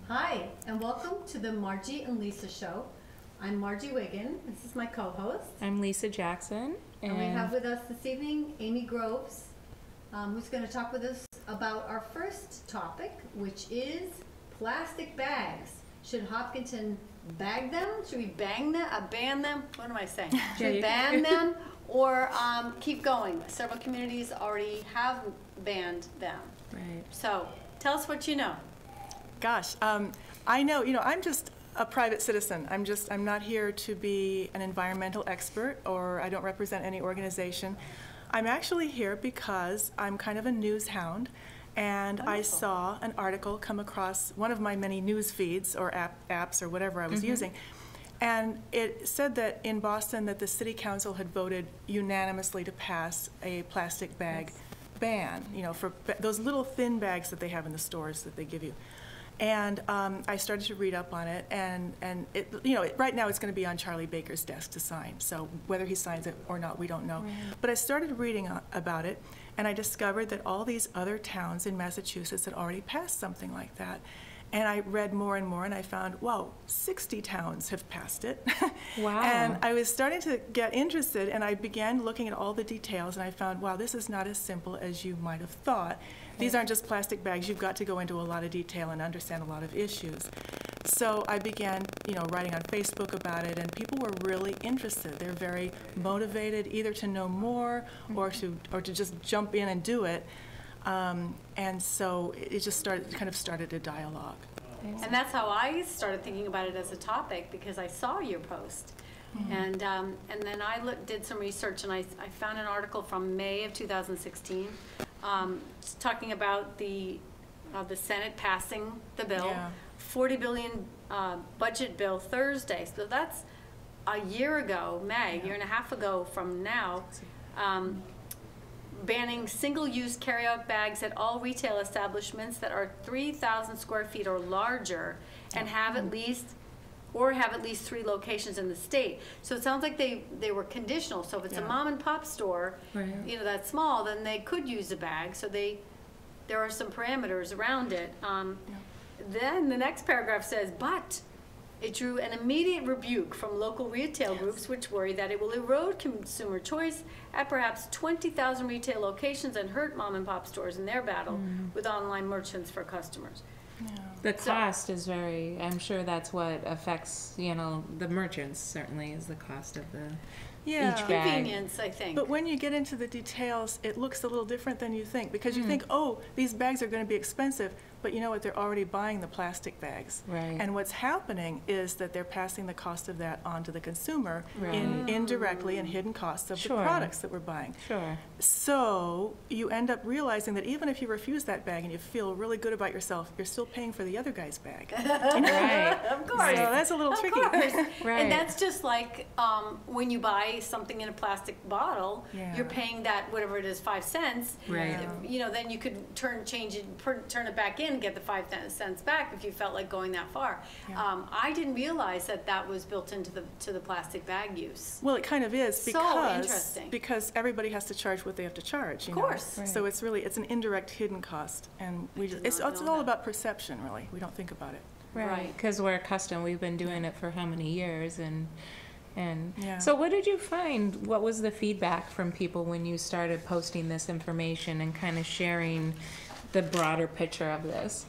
Hi, and welcome to the Margie and Liisa show. I'm Margie Wiggin. This is my co-host. I'm Liisa Jackson. And we have with us this evening Amy Groves, who's going to talk with us about our first topic, which is plastic bags. Should Hopkinton bag them? Should we ban them? What am I saying? Should we ban them or keep going? Several communities already have banned them. Right. So tell us what you know. Gosh, I know, I'm just a private citizen. I'm not here to be an environmental expert, or I don't represent any organization. I'm actually here because I'm kind of a news hound, and I saw an article come across one of my many news feeds or apps or whatever I was using, and it said that in Boston that the city council had voted unanimously to pass a plastic bag ban, for those little thin bags that they have in the stores that they give you. And I started to read up on it, and it, right now it's going to be on Charlie Baker's desk to sign. So whether he signs it or not, we don't know. Right. But I started reading about it, and I discovered that all these other towns in Massachusetts had already passed something like that. And I read more and more, and I found, wow, 60 towns have passed it. Wow. And I was starting to get interested, and I began looking at all the details, and I found, wow, this is not as simple as you might have thought. These aren't just plastic bags. You've got to go into a lot of detail and understand a lot of issues. So I began, writing on Facebook about it, and people were really interested. They're very motivated either to know more or to just jump in and do it. And so it just started a dialogue. And that's how I started thinking about it as a topic, because I saw your post. And then I did some research, and I found an article from May of 2016 talking about the Senate passing the bill, $40 billion budget bill Thursday. So that's a year ago, May, a year and a half ago from now, banning single-use carryout bags at all retail establishments that are 3,000 square feet or larger and have at least 3 locations in the state. So it sounds like they were conditional. So if it's a mom and pop store, that's small, then they could use a bag. So there are some parameters around it. Then the next paragraph says, but it drew an immediate rebuke from local retail groups, which worry that it will erode consumer choice at perhaps 20,000 retail locations and hurt mom and pop stores in their battle with online merchants for customers. The cost is I'm sure that's what affects, the merchants, certainly, is the cost of each bag. Convenience, I think. But when you get into the details, it looks a little different than you think, because you think, oh, these bags are going to be expensive, but you know what, they're already buying the plastic bags. Right. And what's happening is that they're passing the cost of that on to the consumer indirectly in hidden costs of the products that we're buying. Sure. So you end up realizing that even if you refuse that bag and you feel really good about yourself, you're still paying for the other guy's bag. Right. Of course. So that's a little tricky. Right. Right. And that's just like when you buy something in a plastic bottle, you're paying that, whatever it is, 5 cents. Right. Then you could turn it back in and get the 5 cents back if you felt like going that far. I didn't realize that was built into the plastic bag use. Well, it kind of is, interesting. because everybody has to charge what they have to charge. Of course. Right. So it's an indirect hidden cost, and it's all about perception, really. We don't think about it. Right. Because we're accustomed. We've been doing it for how many years, and so what did you find? What was the feedback from people when you started posting this information and kind of sharing the broader picture of this?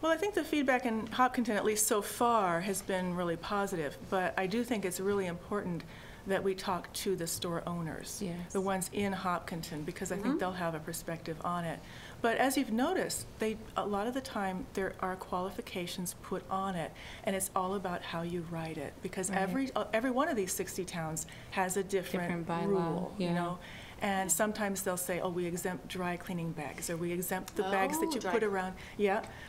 Well, I think the feedback in Hopkinton, at least so far, has been really positive, but I do think it's really important that we talk to the store owners, the ones in Hopkinton, because I think they'll have a perspective on it. But as you've noticed, a lot of the time there are qualifications put on it, and it's all about how you write it, because every one of these 60 towns has a different rule, And sometimes they'll say, oh, we exempt dry cleaning bags, or we exempt the bags that you put around,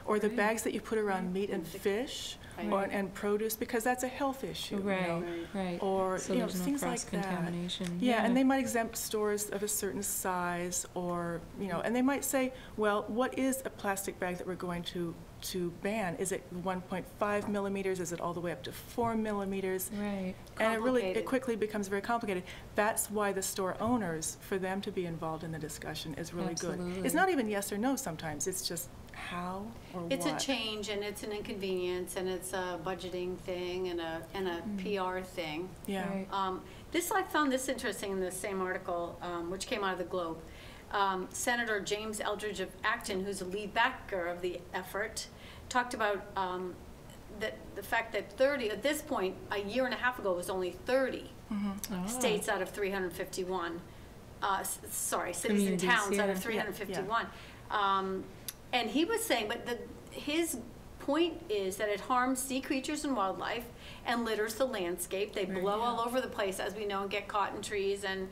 or the bags that you put around meat and fish, and produce, because that's a health issue. Right. Or so things like that. And they might exempt stores of a certain size, or and they might say, well, what is a plastic bag that we're going to to ban? Is it 1.5 millimeters? Is it all the way up to 4 millimeters? Right. And it quickly becomes very complicated. That's why the store owners, for them to be involved in the discussion is really Absolutely. good. It's not even yes or no sometimes, it's just how or It's what. a change, and it's an inconvenience, and it's a budgeting thing, and a PR thing. Yeah. Right. I found this interesting in the same article, which came out of the Globe. Senator James Eldridge of Acton, who's a lead backer of the effort, talked about the fact that 30, at this point, a year and a half ago, was only 30 states out of 351. Cities and Communities, towns out yeah. of 351. And he was saying, but his point is that it harms sea creatures and wildlife and litters the landscape. They blow all over the place, as we know, and get caught in trees and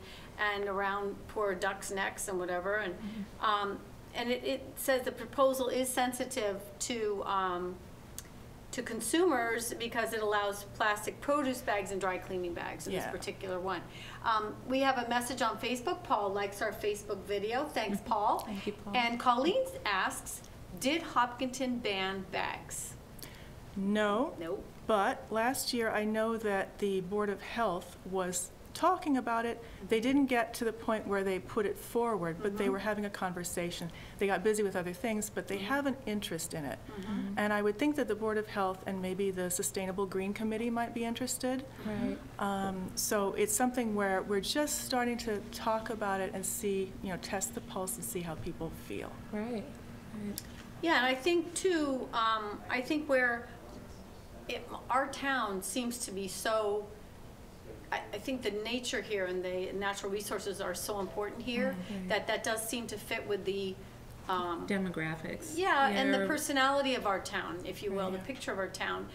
around poor ducks' necks and whatever. And it says the proposal is sensitive to consumers because it allows plastic produce bags and dry cleaning bags in this particular one. We have a message on Facebook. Paul likes our Facebook video. Thanks, Paul. Thank you, Paul. And Colleen asks, did Hopkinton ban bags? No. Nope. But last year, I know that the Board of Health was talking about it. They didn't get to the point where they put it forward, but they were having a conversation. They got busy with other things, but they have an interest in it. And I would think that the Board of Health and maybe the Sustainable Green Committee might be interested. Right. So it's something where we're just starting to talk about it and see, test the pulse and see how people feel. Right. Yeah, and I think too, where our town seems to be so, I think the nature here and the natural resources are so important here that does seem to fit with the demographics. Yeah, and the personality of our town, if you will, the picture of our town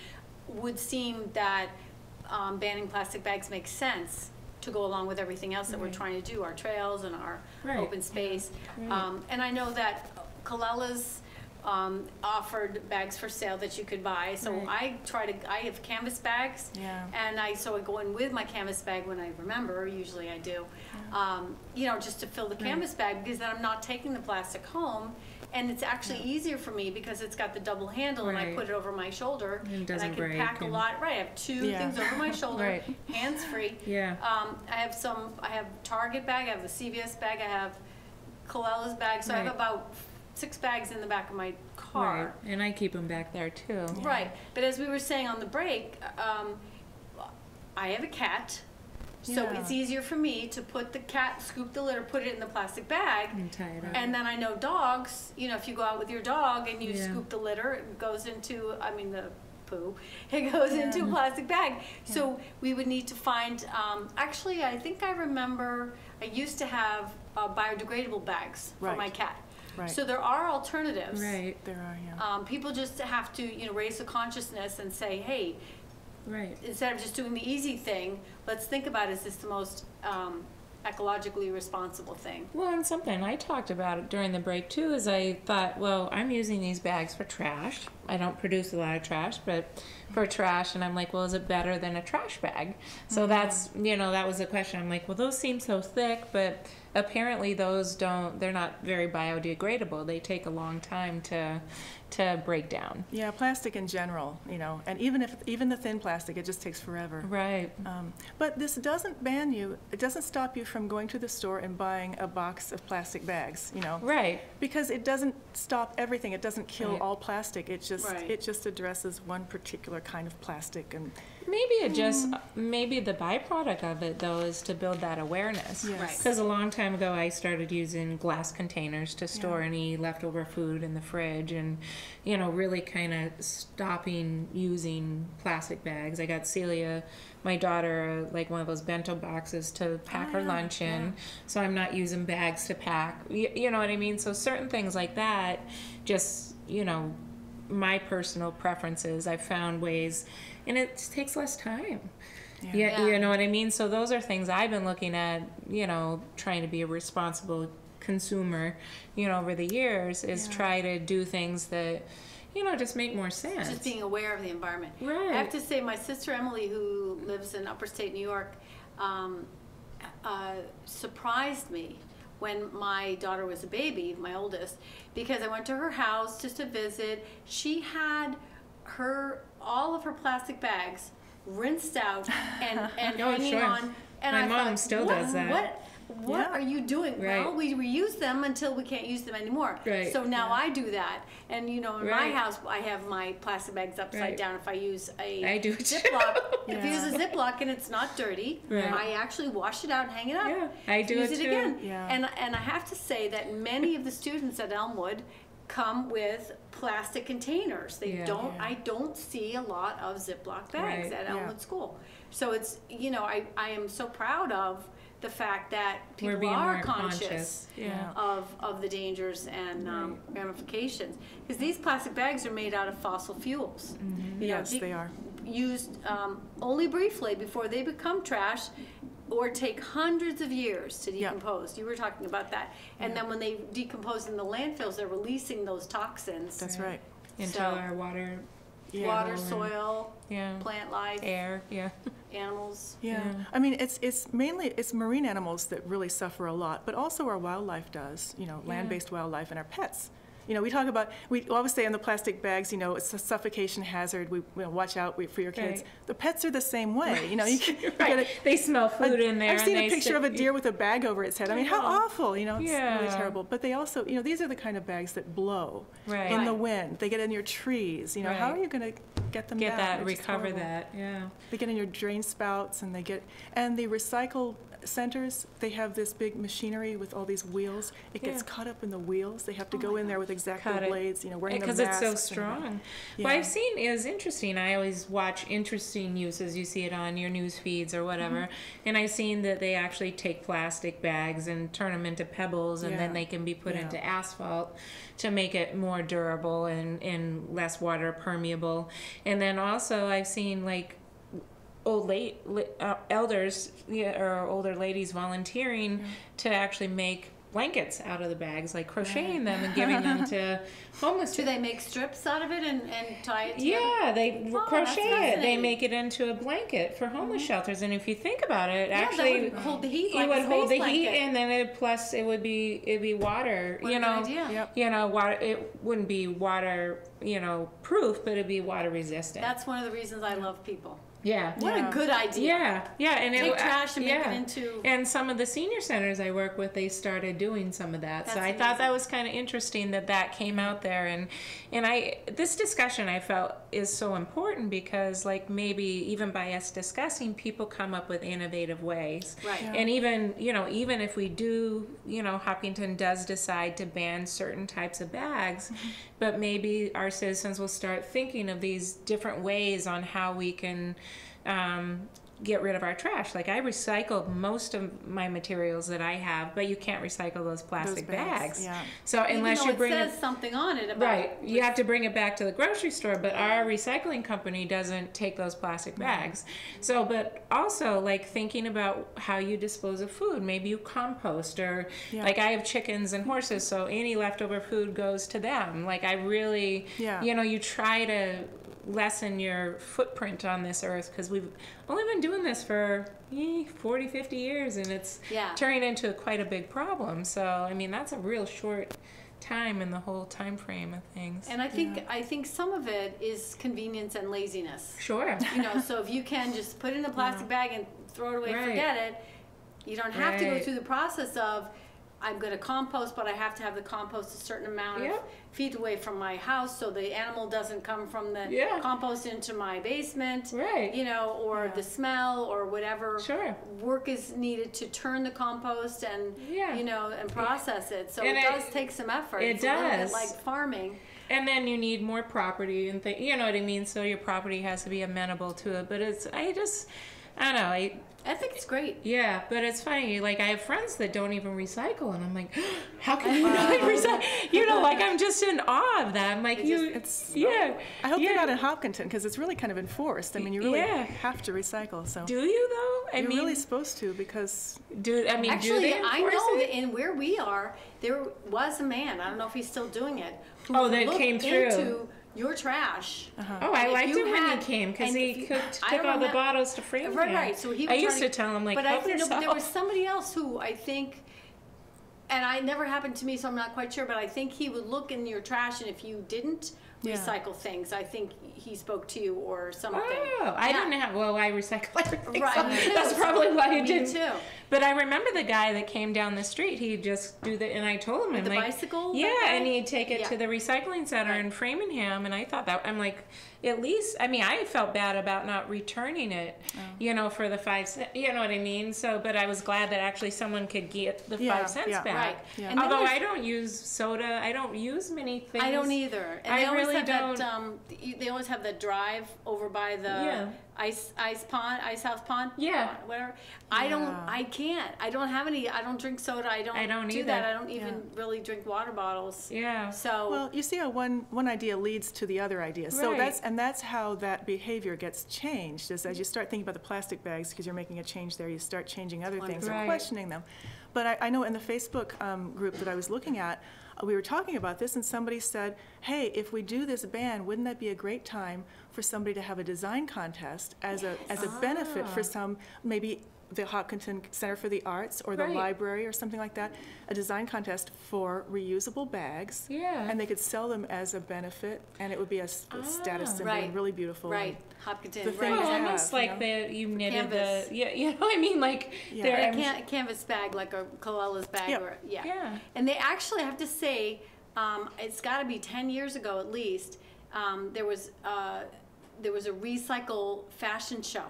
would seem that banning plastic bags makes sense to go along with everything else that we're trying to do, our trails and our open space. And I know that Kalela's offered bags for sale that you could buy. So I have canvas bags, and I go in with my canvas bag when I remember, usually I do, just to fill the canvas bag, because then I'm not taking the plastic home, and it's actually easier for me because it's got the double handle, and I put it over my shoulder, and I can pack a lot. I have two things over my shoulder, hands-free. I have Target bag, I have the CVS bag, I have Kalela's bag, so I have about 6 bags in the back of my car. Right, and I keep them back there too. Right, but as we were saying on the break, I have a cat, so it's easier for me to put the cat, scoop the litter, put it in the plastic bag, And tie it up. and then I know dogs, if you go out with your dog and you scoop the litter, it goes into, the poo, it goes into a plastic bag. So we would need to find, actually I think I remember I used to have biodegradable bags for my cat. So there are alternatives. Right. There are, People just have to, raise the consciousness and say, hey, instead of just doing the easy thing, let's think about, is this the most ecologically responsible thing? Well, and something I talked about during the break too is I thought, well, I'm using these bags for trash. I don't produce a lot of trash, but for trash, and I'm like, well, is it better than a trash bag? So that's, that was the question. I'm like, well, those seem so thick, but apparently they're not very biodegradable. They take a long time to break down. Yeah, plastic in general, and even the thin plastic, it just takes forever. Right. But this doesn't ban you. It doesn't stop you from going to the store and buying a box of plastic bags. Right. Because it doesn't stop everything. It doesn't kill all plastic. It just addresses one particular kind of plastic. And maybe the byproduct of it though is to build that awareness. Yes. Because a long time ago I started using glass containers to store any leftover food in the fridge, and really kind of stopping using plastic bags. I got Celia, my daughter, like one of those bento boxes to pack her lunch in, so I'm not using bags to pack. You know what I mean? So certain things like that, just my personal preferences, I've found ways, and it takes less time. You know what I mean? So those are things I've been looking at, trying to be a responsible consumer, over the years, is try to do things that, just make more sense. Just being aware of the environment. Right. I have to say, my sister Emily, who lives in upper state New York, surprised me when my daughter was a baby, my oldest, because I went to her house just to visit. She had all of her plastic bags rinsed out and Oh, hanging sure. on. And My mom still does that. What are you doing? Right. Well, we reuse them until we can't use them anymore. Right. So now I do that. And in my Right. house, I have my plastic bags upside Right. down. If I use I do too. Ziploc, if you use a Ziploc and it's not dirty, Right. I actually wash it out and hang it up. Yeah, I do use it it too. again. Yeah. And I have to say that many of the students at Elmwood come with plastic containers. They Yeah. don't. Yeah. I don't see a lot of Ziploc bags Right. at Yeah. Elmwood School. So it's I am so proud of the fact that We're people being are more conscious Yeah. of the dangers and ramifications, because these plastic bags are made out of fossil fuels. Yes, they are. Used only briefly before they become trash, or take hundreds of years to Yeah. decompose. You were talking about that. And then when they decompose in the landfills, they're releasing those toxins. That's right. Into So- our water, Yeah. Water, and- soil, yeah, plant life, air, yeah. animals. Yeah. Yeah. I mean, it's mainly marine animals that really suffer a lot, but also our wildlife does, land-based wildlife and our pets. We talk about, we always say on the plastic bags, it's a suffocation hazard, we watch out for your kids. Right. The pets are the same way, you Right. get a- They smell food in there. I've seen and a they picture of a deer with a bag over its head. I mean, how awful, it's really Yeah. terrible. But they also, these are the kind of bags that blow Right. in the Right. wind. They get in your trees, how Right. are you going to get them get back? that, They're just recover horrible. that, yeah. They get in your drain spouts, and and the recycle centers, they have this big machinery with all these wheels. It gets Yeah. caught up in the wheels. They have to go in there with Cut X-Acto it. blades, wearing the Because masks. it's so strong. What Yeah. I've seen is interesting. I always watch interesting uses. You see it on your news feeds or whatever. Mm-hmm. And I've seen that they actually take plastic bags and turn them into pebbles, and then Yeah. they can be put Yeah. into asphalt to make it more durable and less water permeable. And then also I've seen elders or older ladies volunteering to actually make blankets out of the bags, like crocheting them and giving them to homeless Do they make strips out of it and tie it together? Yeah, they Oh, that's crochet it. They fascinating. make it into a blanket for homeless shelters. And if you think about it, Yeah, actually, that would hold the heat it like would a hold space the heat, blanket. and then it'd be water. What a good idea. Yep. Water. It wouldn't be water, proof, but it'd be water resistant. That's one of the reasons I love people. Yeah. What Yeah. a good idea. Yeah, and Take trash and make it yeah. into- And some of the senior centers I work with, they started doing some of that. So That's I thought amazing. that was kind of interesting that came out there, and this discussion I felt is so important because maybe even by us discussing, people come up with innovative ways. Right. Yeah. And even if we do, Hopkinton does decide to ban certain types of bags, but maybe our citizens will start thinking of these different ways on how we can get rid of our trash. Like I recycle most of my materials that I have, but you can't recycle those plastic bags. Yeah. So unless Even you though bring it says something on it about right, you have to bring it back to the grocery store, but our recycling company doesn't take those plastic bags. So, but also thinking about how you dispose of food. Maybe you compost, or Yeah. I have chickens and horses, so any leftover food goes to them. I really, Yeah. you try to lessen your footprint on this earth, because we've only been doing this for 40, 50 years, and it's Yeah. turning into quite a big problem. So, I mean, that's a real short time in the whole time frame of things. And I think some of it is convenience and laziness. Sure. So if you can just put it in a plastic bag and throw it away, Right. forget it, you don't have to go Right. through the process of, I'm going to compost, but I have to have the compost a certain amount of Yep. feet away from my house so the animal doesn't come from the Yeah. compost into my basement, Right. or the smell or whatever. Sure. Work is needed to turn the compost and, Yeah. and process it. So And it it- does take some effort. it It's a little bit does. like farming. And then you need more property and you know what I mean? So your property has to be amenable to it. But I don't know. I think it's great. Yeah, but it's funny. I have friends that don't even recycle, and I'm like, how can you not recycle? I'm just in awe of that. I'm like, yeah. I hope yeah. they're not in Hopkinton, because it's really kind of enforced. I mean, you really Yeah. have to recycle. So Do you though? you're really supposed to, because do Actually, they I enforce know it? that in where we are, there was a man, I don't know if he's still doing it, who Oh, that looked came through. into your trash. Oh, I If liked you it when had- he came, because and he if you- took I don't all the know- bottles to Framingham. Right. So he I was used trying to tell him, but help I think yourself. there was somebody else who I think and it never happened to me, so I'm not quite sure, but I think he would look in your trash, and if you didn't recycle things, I think he spoke to you or something. Oh, I didn't have, well, I recycle everything. Right, So me too. that's probably why I Me didn't. too. But I remember the guy that came down the street, he'd just do the, and I told him, With I'm the like, bicycle? yeah, that guy? and he'd take it Yeah. to the recycling center Right. in Framingham, and I thought that, I'm like, at least, I mean, I felt bad about not returning it, you know, for the 5 cents, you know what I mean? So, but I was glad that actually someone could get the 5 cents back. Right. Yeah. And then Although there's- I don't use soda, I don't use many things. I don't either. And I they always really have don't. That, they always have the drive over by the Yeah. ice house pond. Yeah. Whatever. I can't. I don't have any. I don't drink soda. I don't do either. that. I don't even really drink water bottles. Yeah. So. Well, you see how one idea leads to the other idea. So Right. that's how that behavior gets changed, is as you start thinking about the plastic bags, because you're making a change there, you start changing other things Right. and questioning them. But I know in the Facebook group that I was looking at, we were talking about this, and somebody said, hey, if we do this ban, wouldn't that be a great time for somebody to have a design contest as a benefit for some, maybe the Hopkinton Center for the Arts or the Right. library or something like that, a design contest for reusable bags. Yeah. And they could sell them as a benefit, and it would be a status symbol Right. and really beautiful. Right. Hopkinton. The Right. thing Well, is exactly. almost have, you like know? you knitted Canvas. the, you know what I mean? Like, Yeah. there, A canvas bag, like a Kalala's bag. Yep. Or, yeah. Yeah. And they actually, I have to say, it's got to be 10 years ago at least, there was a recycle fashion show,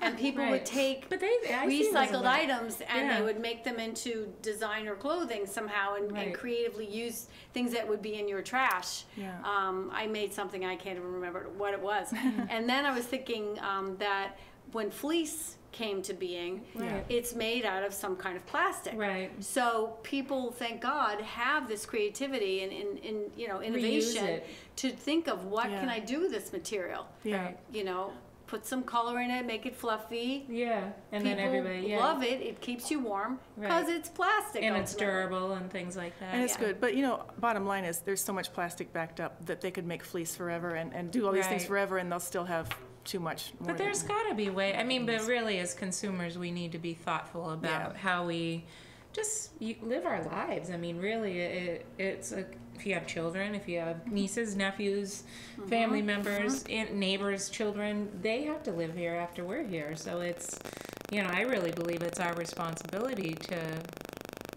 and people Right. would take But I see those a recycled lot. items and Yeah. they would make them into designer clothing somehow, and Right. creatively use things that would be in your trash. Yeah. I made something, I can't even remember what it was. And then I was thinking that when fleece came to being, Right. it's made out of some kind of plastic. Right. So people, thank God, have this creativity and innovation it. to think of what Yeah. can I do with this material. Yeah. You know, put some color in it, make it fluffy. Yeah. And People then everybody, yeah. love it. It keeps you warm because Right. it's plastic. And it's ultimately. durable and things like that. And it's Yeah. good, but bottom line is, there's so much plastic backed up that they could make fleece forever and do all these things Right. forever, and they'll still have too much more. But there's got to be way. I mean, but really, as consumers, we need to be thoughtful about Yeah. how we just live our lives. I mean, really, it's if you have children, if you have nieces, nephews, family members, neighbors, children, they have to live here after we're here. So it's, I really believe it's our responsibility to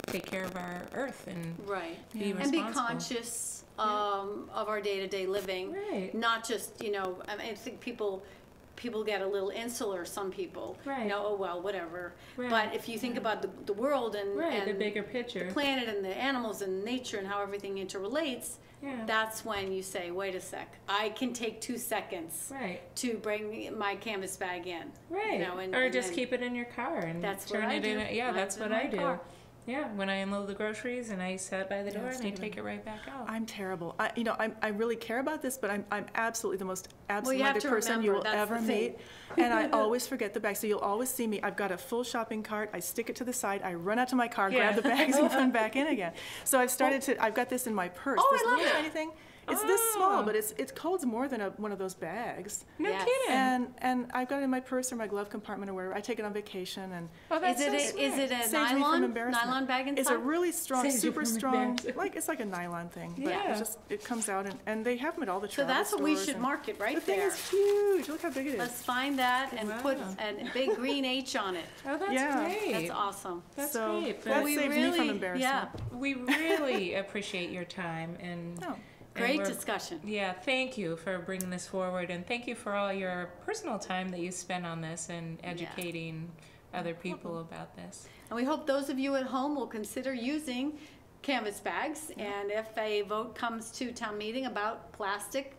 take care of our earth and Right. be And be responsible. conscious of our day-to-day living. Right. Not just, I think people get a little insular, some people. Right. Oh, well, whatever. Right. But if you think about the world and, Right, the and bigger picture. the planet and the animals and nature and how everything interrelates, Yeah. that's when you say, wait a sec, I can take 2 seconds Right. to bring my canvas bag in. Right. And just then- keep it in your car and That's what turn I it in. do. Yeah, Mine's that's in what my I do. car. Yeah, when I unload the groceries and I set it by the door and I stick it take in. it right back out. I'm terrible. I really care about this, but I'm absolutely the most you have absent-minded to person you remember, will that's ever the thing. meet. And I always forget the bag. So you'll always see me. I've got a full shopping cart. I stick it to the side. I run out to my car, grab Yeah. the bags, and run back in again. So I've started I've got this in my purse. Oh, this I love little it. tiny thing. It's this small, Oh. but it holds more than one of those bags. No Yes. kidding. And I've got it in my purse or my glove compartment or wherever. I take it on vacation, and Oh, that's Is it so a, is smart. it a saves me from nylon embarrassment. bag inside? It's a really strong, Saves you super from strong, embarrassment. it's like a nylon thing, but Yeah. it comes out, and they have them at all the So travel that's what we stores, should and market right the thing there. is huge. Look how big it is. Let's find that and put Wow. a big green H on it. Oh, that's Yeah. great. That's awesome. That's So great. that But We saves me from really- embarrassment. we really appreciate your time and. Oh. and Great we're- discussion. Yeah, thank you for bringing this forward, and thank you for all your personal time that you spent on this and educating other people about this. And we hope those of you at home will consider using canvas bags. And if a vote comes to town meeting about plastic,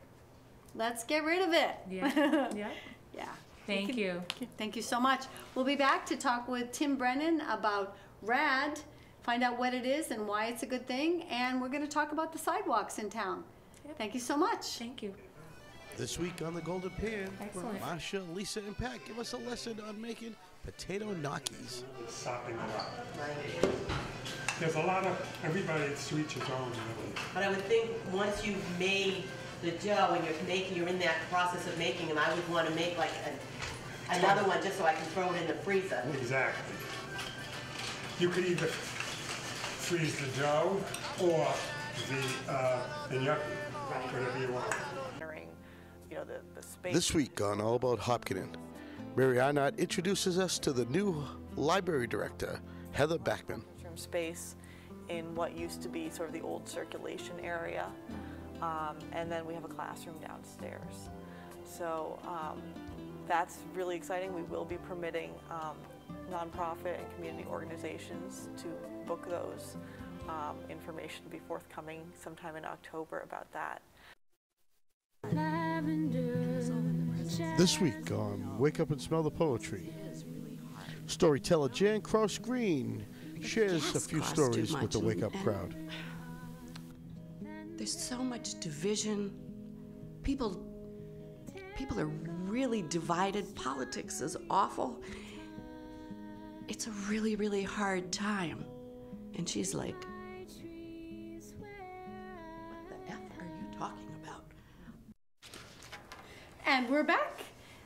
let's get rid of it. Yeah, yeah. Yeah. Thank you. Thank you so much. We'll be back to talk with Tim Brennan about RAD, find out what it is and why it's a good thing, and we're going to talk about the sidewalks in town. Yep. Thank you so much. Thank you. This week on the Golden Pan, Excellent. Marcia, Lisa, and Pat give us a lesson on making potato gnocchis. Sopping it up. There's a lot of, everybody to each his own, really. But I would think once you've made the dough and you're in that process of making them, I would want to make like another one just so I can throw it in the freezer. Exactly. You could either freeze the dough or the gnocchi, whatever you want. You know, the space. This week on All About Hopkinton, Mary Arnott introduces us to the new library director, Heather Backman. Space in what used to be sort of the old circulation area, and then we have a classroom downstairs. So that's really exciting. We will be permitting nonprofit and community organizations to book those. Information to be forthcoming sometime in October about that. This week on Wake Up and Smell the Poetry, storyteller Jan Cross Green shares a few stories with the Wake Up crowd. There's so much division. People are really divided. Politics is awful. It's a really, really hard time. And she's like, what the F are you talking about? And we're back.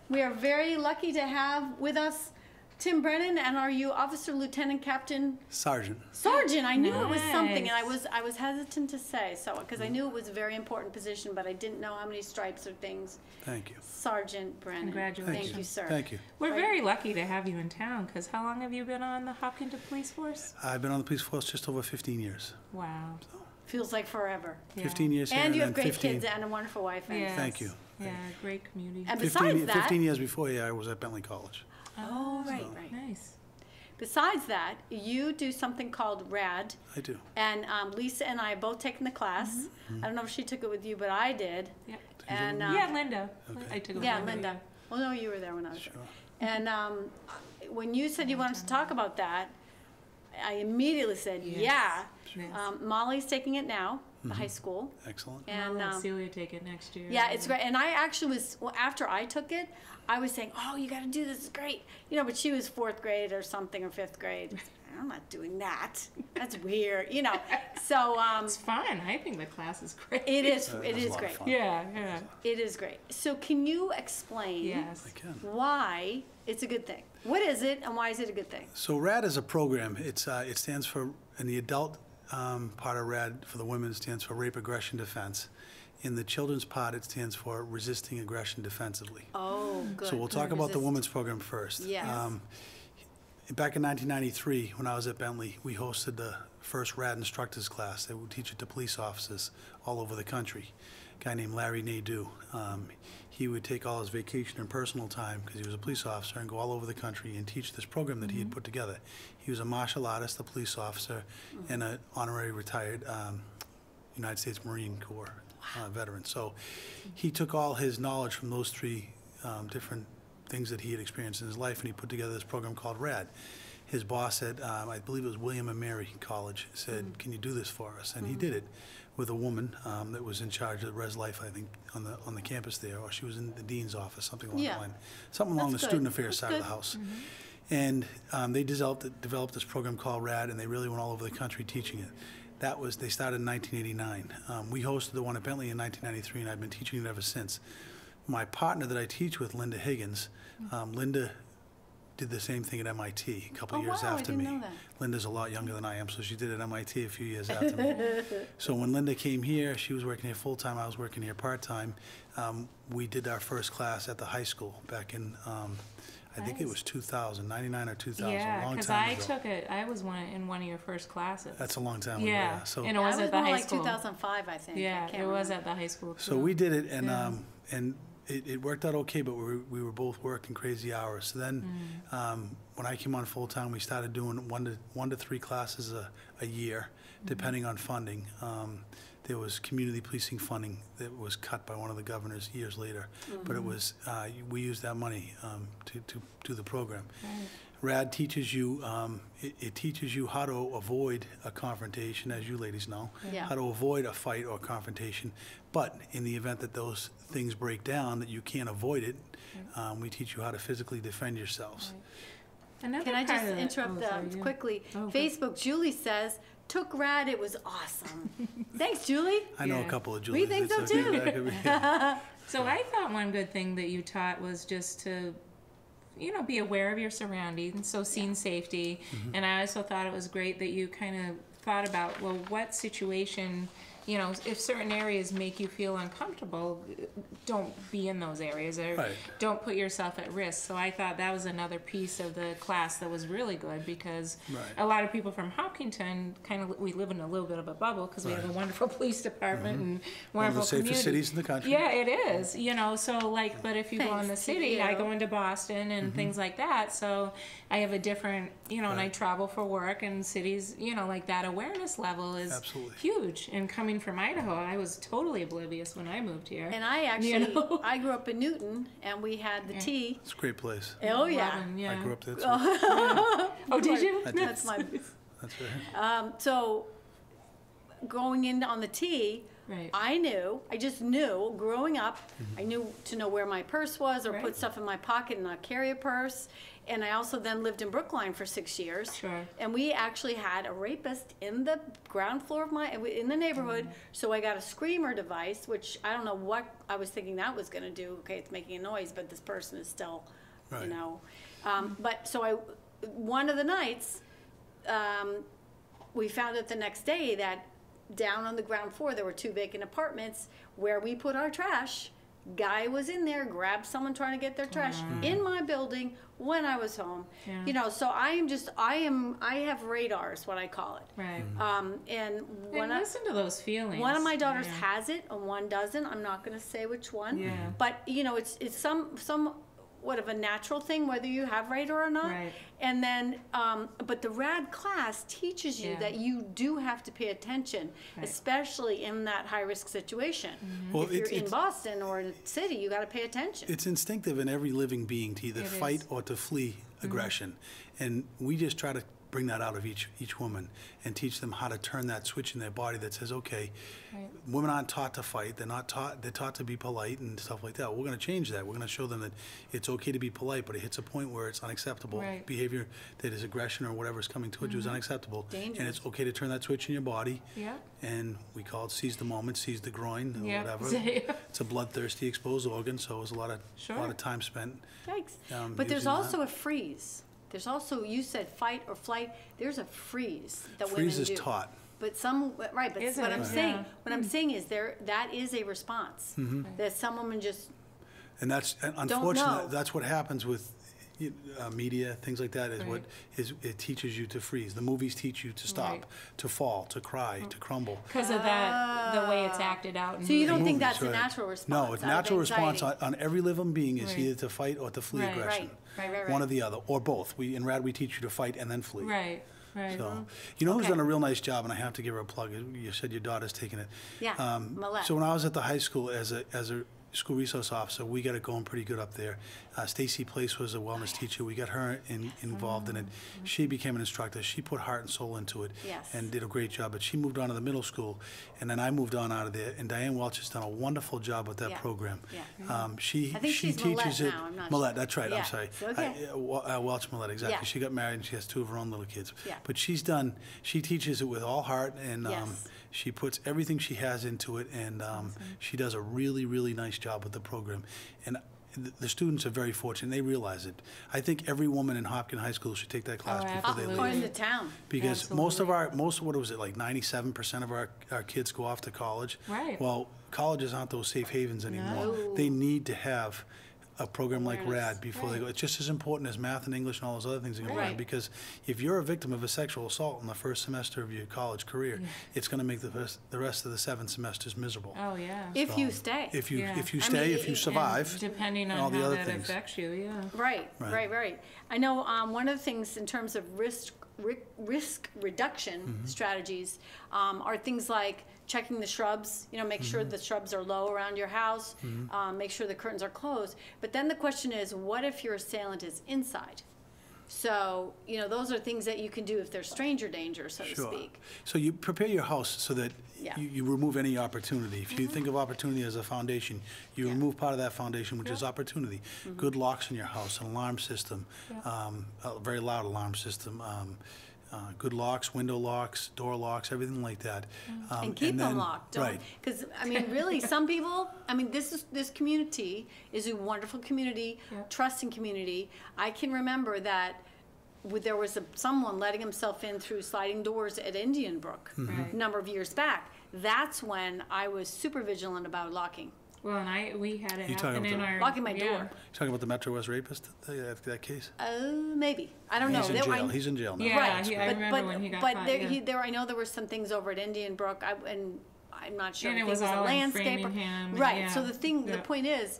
We are very lucky to have with us Tim Brennan, and are you Officer, Lieutenant, Captain? Sergeant. Sergeant. I knew it was something, and Nice. I was hesitant to say so because I knew it was a very important position, but I didn't know how many stripes or things. Thank you. Sergeant Brennan. Congratulations. Thank you, sir. Thank you. We're very lucky to have you in town, because how long have you been on the Hopkinton Police Force? I've been on the police force just over 15 years. Wow. Feels like forever. Yeah. 15 years here And you then have great 15. kids and a wonderful wife. And Yes. Thank you. Yeah, great community. And 15, besides that, 15 years before, yeah, I was at Bentley College. oh right, right. Nice. Besides that, you do something called RAD, I do. and Lisa and I have both taken the class. I don't know if she took it with you, but I did. Yep. And Yeah, Linda. Okay. I took it yeah, with Linda. Well, no, you were there when I was Sure. there. And when you said you wanted to talk about that, I immediately said, yeah. Yes. Molly's taking it now, the high school. Excellent. And I'll let Celia take it next year. yeah, it's great. And I actually was, well, after I took it, I was saying, oh, you got to do this, it's great. You know, but she was 4th grade or something, or 5th grade. I'm not doing that. That's weird, you know. So It's fun. I think the class is great. it is It was a lot of great. fun. Yeah, yeah. It is great. So can you explain Yes. I can. why it's a good thing? What is it, and why is it a good thing? So RAD is a program. It's it stands for, in the adult part of RAD for the women, it stands for Rape, Aggression, Defense. In the children's part, it stands for Resisting Aggression Defensively. Oh, good. So we'll talk about the Resist. women's program first. Yes. Back in 1993, when I was at Bentley, we hosted the first RAD instructors class. They would teach it to police officers all over the country. A guy named Larry Nadeau. He would take all his vacation and personal time, because he was a police officer, and go all over the country and teach this program that he had put together. He was a martial artist, a police officer, and an honorary retired United States Marine Corps veteran. So he took all his knowledge from those three different things that he had experienced in his life, and he put together this program called RAD. His boss at, I believe it was William and Mary College, said, can you do this for us? And he did it with a woman that was in charge of Res Life, I think, on the campus there, or she was in the dean's office, something along Yeah. the line. Something along That's the good. student affairs That's side of the good. house. And they developed this program called RAD, and they really went all over the country teaching it. They started in 1989. We hosted the one at Bentley in 1993, and I've been teaching it ever since. My partner that I teach with, Linda Higgins, Linda did the same thing at MIT a couple Oh, of years wow, I after didn't me. know that. Linda's a lot younger than I am, so she did it at MIT a few years after me. So when Linda came here, she was working here full-time, I was working here part-time. We did our first class at the high school back in, I think it was 2000, 99 or 2000, a Yeah, long because time I ago. took it. I was in one of your first classes. That's a long time ago, yeah. yeah. So And it was I at the more high like school. 2005, I think. I Yeah, can't it was remember. at the high school. So too. we did it, and Yeah. and it worked out okay, but we were both working crazy hours. So then, when I came on full time, we started doing one to three classes a year, depending on funding. There was community policing funding that was cut by one of the governors years later, but it was we used that money to do the program. Right. RAD teaches you, it teaches you how to avoid a confrontation, as you ladies know, Yeah. how to avoid a fight or confrontation. But in the event that those things break down, that you can't avoid it, we teach you how to physically defend yourselves. Right. Another Can I part just of that- interrupt sorry, yeah. quickly? Oh, good. Facebook, Julie says, took RAD, it was awesome. Thanks, Julie. I know a Yeah. couple of We Julies. think It's so, okay, too. that could be- So I thought one good thing that you taught was just to, be aware of your surroundings, so scene safety. And I also thought it was great that you kind of thought about, well, what situation, you know, if certain areas make you feel uncomfortable, don't be in those areas, or Right. don't put yourself at risk. So I thought that was another piece of the class that was really good, because Right. a lot of people from Hopkinton, we live in a little bit of a bubble, because we have a wonderful police department and One of wonderful the safest community. cities in the country. Yeah, it is, you know, so like, but if you go in the Thanks to city, I you. go into Boston and things like that, so I have a different, you know, and I Right. travel for work, and cities, you know, like that awareness level is Absolutely. huge. And coming from Idaho, I was totally oblivious when I moved here. And I actually, You know? I grew up in Newton, and we had the tea. It's a great place. Oh, yeah. Robin, yeah. I grew up there too. Oh, did you? I did. That's my, That's right. so going in on the tea, Right. I just knew, growing up, I knew to know where my purse was, or Right. put stuff in my pocket and not carry a purse. And I also then lived in Brookline for 6 years. Sure. And we actually had a rapist in the ground floor of in the neighborhood. So I got a screamer device, which I don't know what I was thinking that was gonna do. Okay, it's making a noise, but this person is still, you Right. know. But so one of the nights, we found out the next day that down on the ground floor, there were 2 vacant apartments where we put our trash. Guy was in there, grabbed someone trying to get their trash in my building when I was home. Yeah. You know, so I have radars, what I call it. Right. And And listen to those feelings. one of my daughters Yeah. has it and one doesn't. I'm not going to say which one. Yeah. But, you know, it's somewhat of a natural thing, whether you have radar or not. Right. And then, but the RAD class teaches you Yeah. that you do have to pay attention, Right. especially in that high-risk situation. Well, If you're it's- in Boston or in a city, you got to pay attention. It's instinctive in every living being to either It fight is. or to flee aggression. And we just try to bring that out of each woman and teach them how to turn that switch in their body that says, okay, Right. women aren't taught to fight. They're taught to be polite and stuff like that. We're going to change that. We're going to show them that it's okay to be polite, but it hits a point where it's unacceptable. Right. Behavior that is aggression or whatever is coming towards you is unacceptable. And Dangerous. it's okay to turn that switch in your body. Yeah. And we call it seize the moment, seize the groin, or Yeah. whatever. It's a bloodthirsty, exposed organ, so it was a lot Sure. of time spent. Yikes. But But there's also a freeze. There's also, you said fight or flight, there's a freeze that women do. Freeze is taught. But right, but Is what it? I'm Right. saying, Yeah. what I'm saying is that is a response. That some women just, And that's, and know. unfortunately, that's what happens with media, things like that, is what Right. is, it teaches you to freeze. The movies teach you to stop, Right. to fall, to cry, to crumble. Because of that, the way it's acted out. In so you don't movies. think that's a Right. natural response? No, it's out of natural response anxiety? on every living being is Right. either to fight or to flee Right. aggression. Right. One or the other, or both. In RAD, we teach you to fight and then flee. Right. Right. So, you know who's Okay. done a real nice job, and I have to give her a plug. You said your daughter's taking it. Yeah, Millette. So when I was at the high school as a school resource officer, we got it going pretty good up there. Stacy Place was a wellness teacher. We got her involved in it. She became an instructor. She put heart and soul into it Yes. and did a great job. But she moved on to the middle school, and then I moved on out of there. And Diane Welch has done a wonderful job with that Yeah. program. Yeah. She I think she she's teaches Millette it. now, I'm not Millette, sure. that's right. Yeah. I'm sorry. It's okay. Welch Millette, exactly. Yeah. She got married and she has 2 of her own little kids. Yeah. But she teaches it with all heart, and Yes. she puts everything she has into it, and she does a really, really nice job with the program. And the students are very fortunate. They realize it. I think every woman in Hopkins High School should take that class before they absolutely. Or in leave. the town. Because most of what was it, like 97% of our kids go off to college? Right. Well, colleges aren't those safe havens anymore. No. They need to have a program like Awareness. RAD before they go. It's just as important as math and English and all those other things they can learn. Right. Because if you're a victim of a sexual assault in the first semester of your college career, it's going to make the rest of the 7 semesters miserable. Oh, yeah. If you stay. If you Yeah. if you I stay, mean, if you and survive, Depending and on all the how other that things. affects you, yeah. Right. I know one of the things in terms of risk reduction strategies are things like checking the shrubs, make sure the shrubs are low around your house, make sure the curtains are closed. But then the question is, what if your assailant is inside? So, those are things that you can do if there's stranger danger, so to speak. So you prepare your house so that Yeah. you remove any opportunity. If you think of opportunity as a foundation, you remove part of that foundation, which is opportunity. Good locks in your house, an alarm system, a very loud alarm system, good locks, window locks, door locks, everything like that. And keep them then- locked. Right. Because, really, some people, this community is a wonderful community, trusting community. I can remember that there was someone letting himself in through sliding doors at Indian Brook a number of years back. That's when I was super vigilant about locking. Well, and we had it You talking happen about in the- our... Locking my yeah. door. You talking about the Metro West rapist, that case? Maybe. I don't know. He's in jail. He's in jail now. Yeah, Right. I remember when he got caught. But I know there were some things over at Indian Brook, and I'm not sure. And if it was a all in landscaper. Framingham, Right. yeah. So the point is,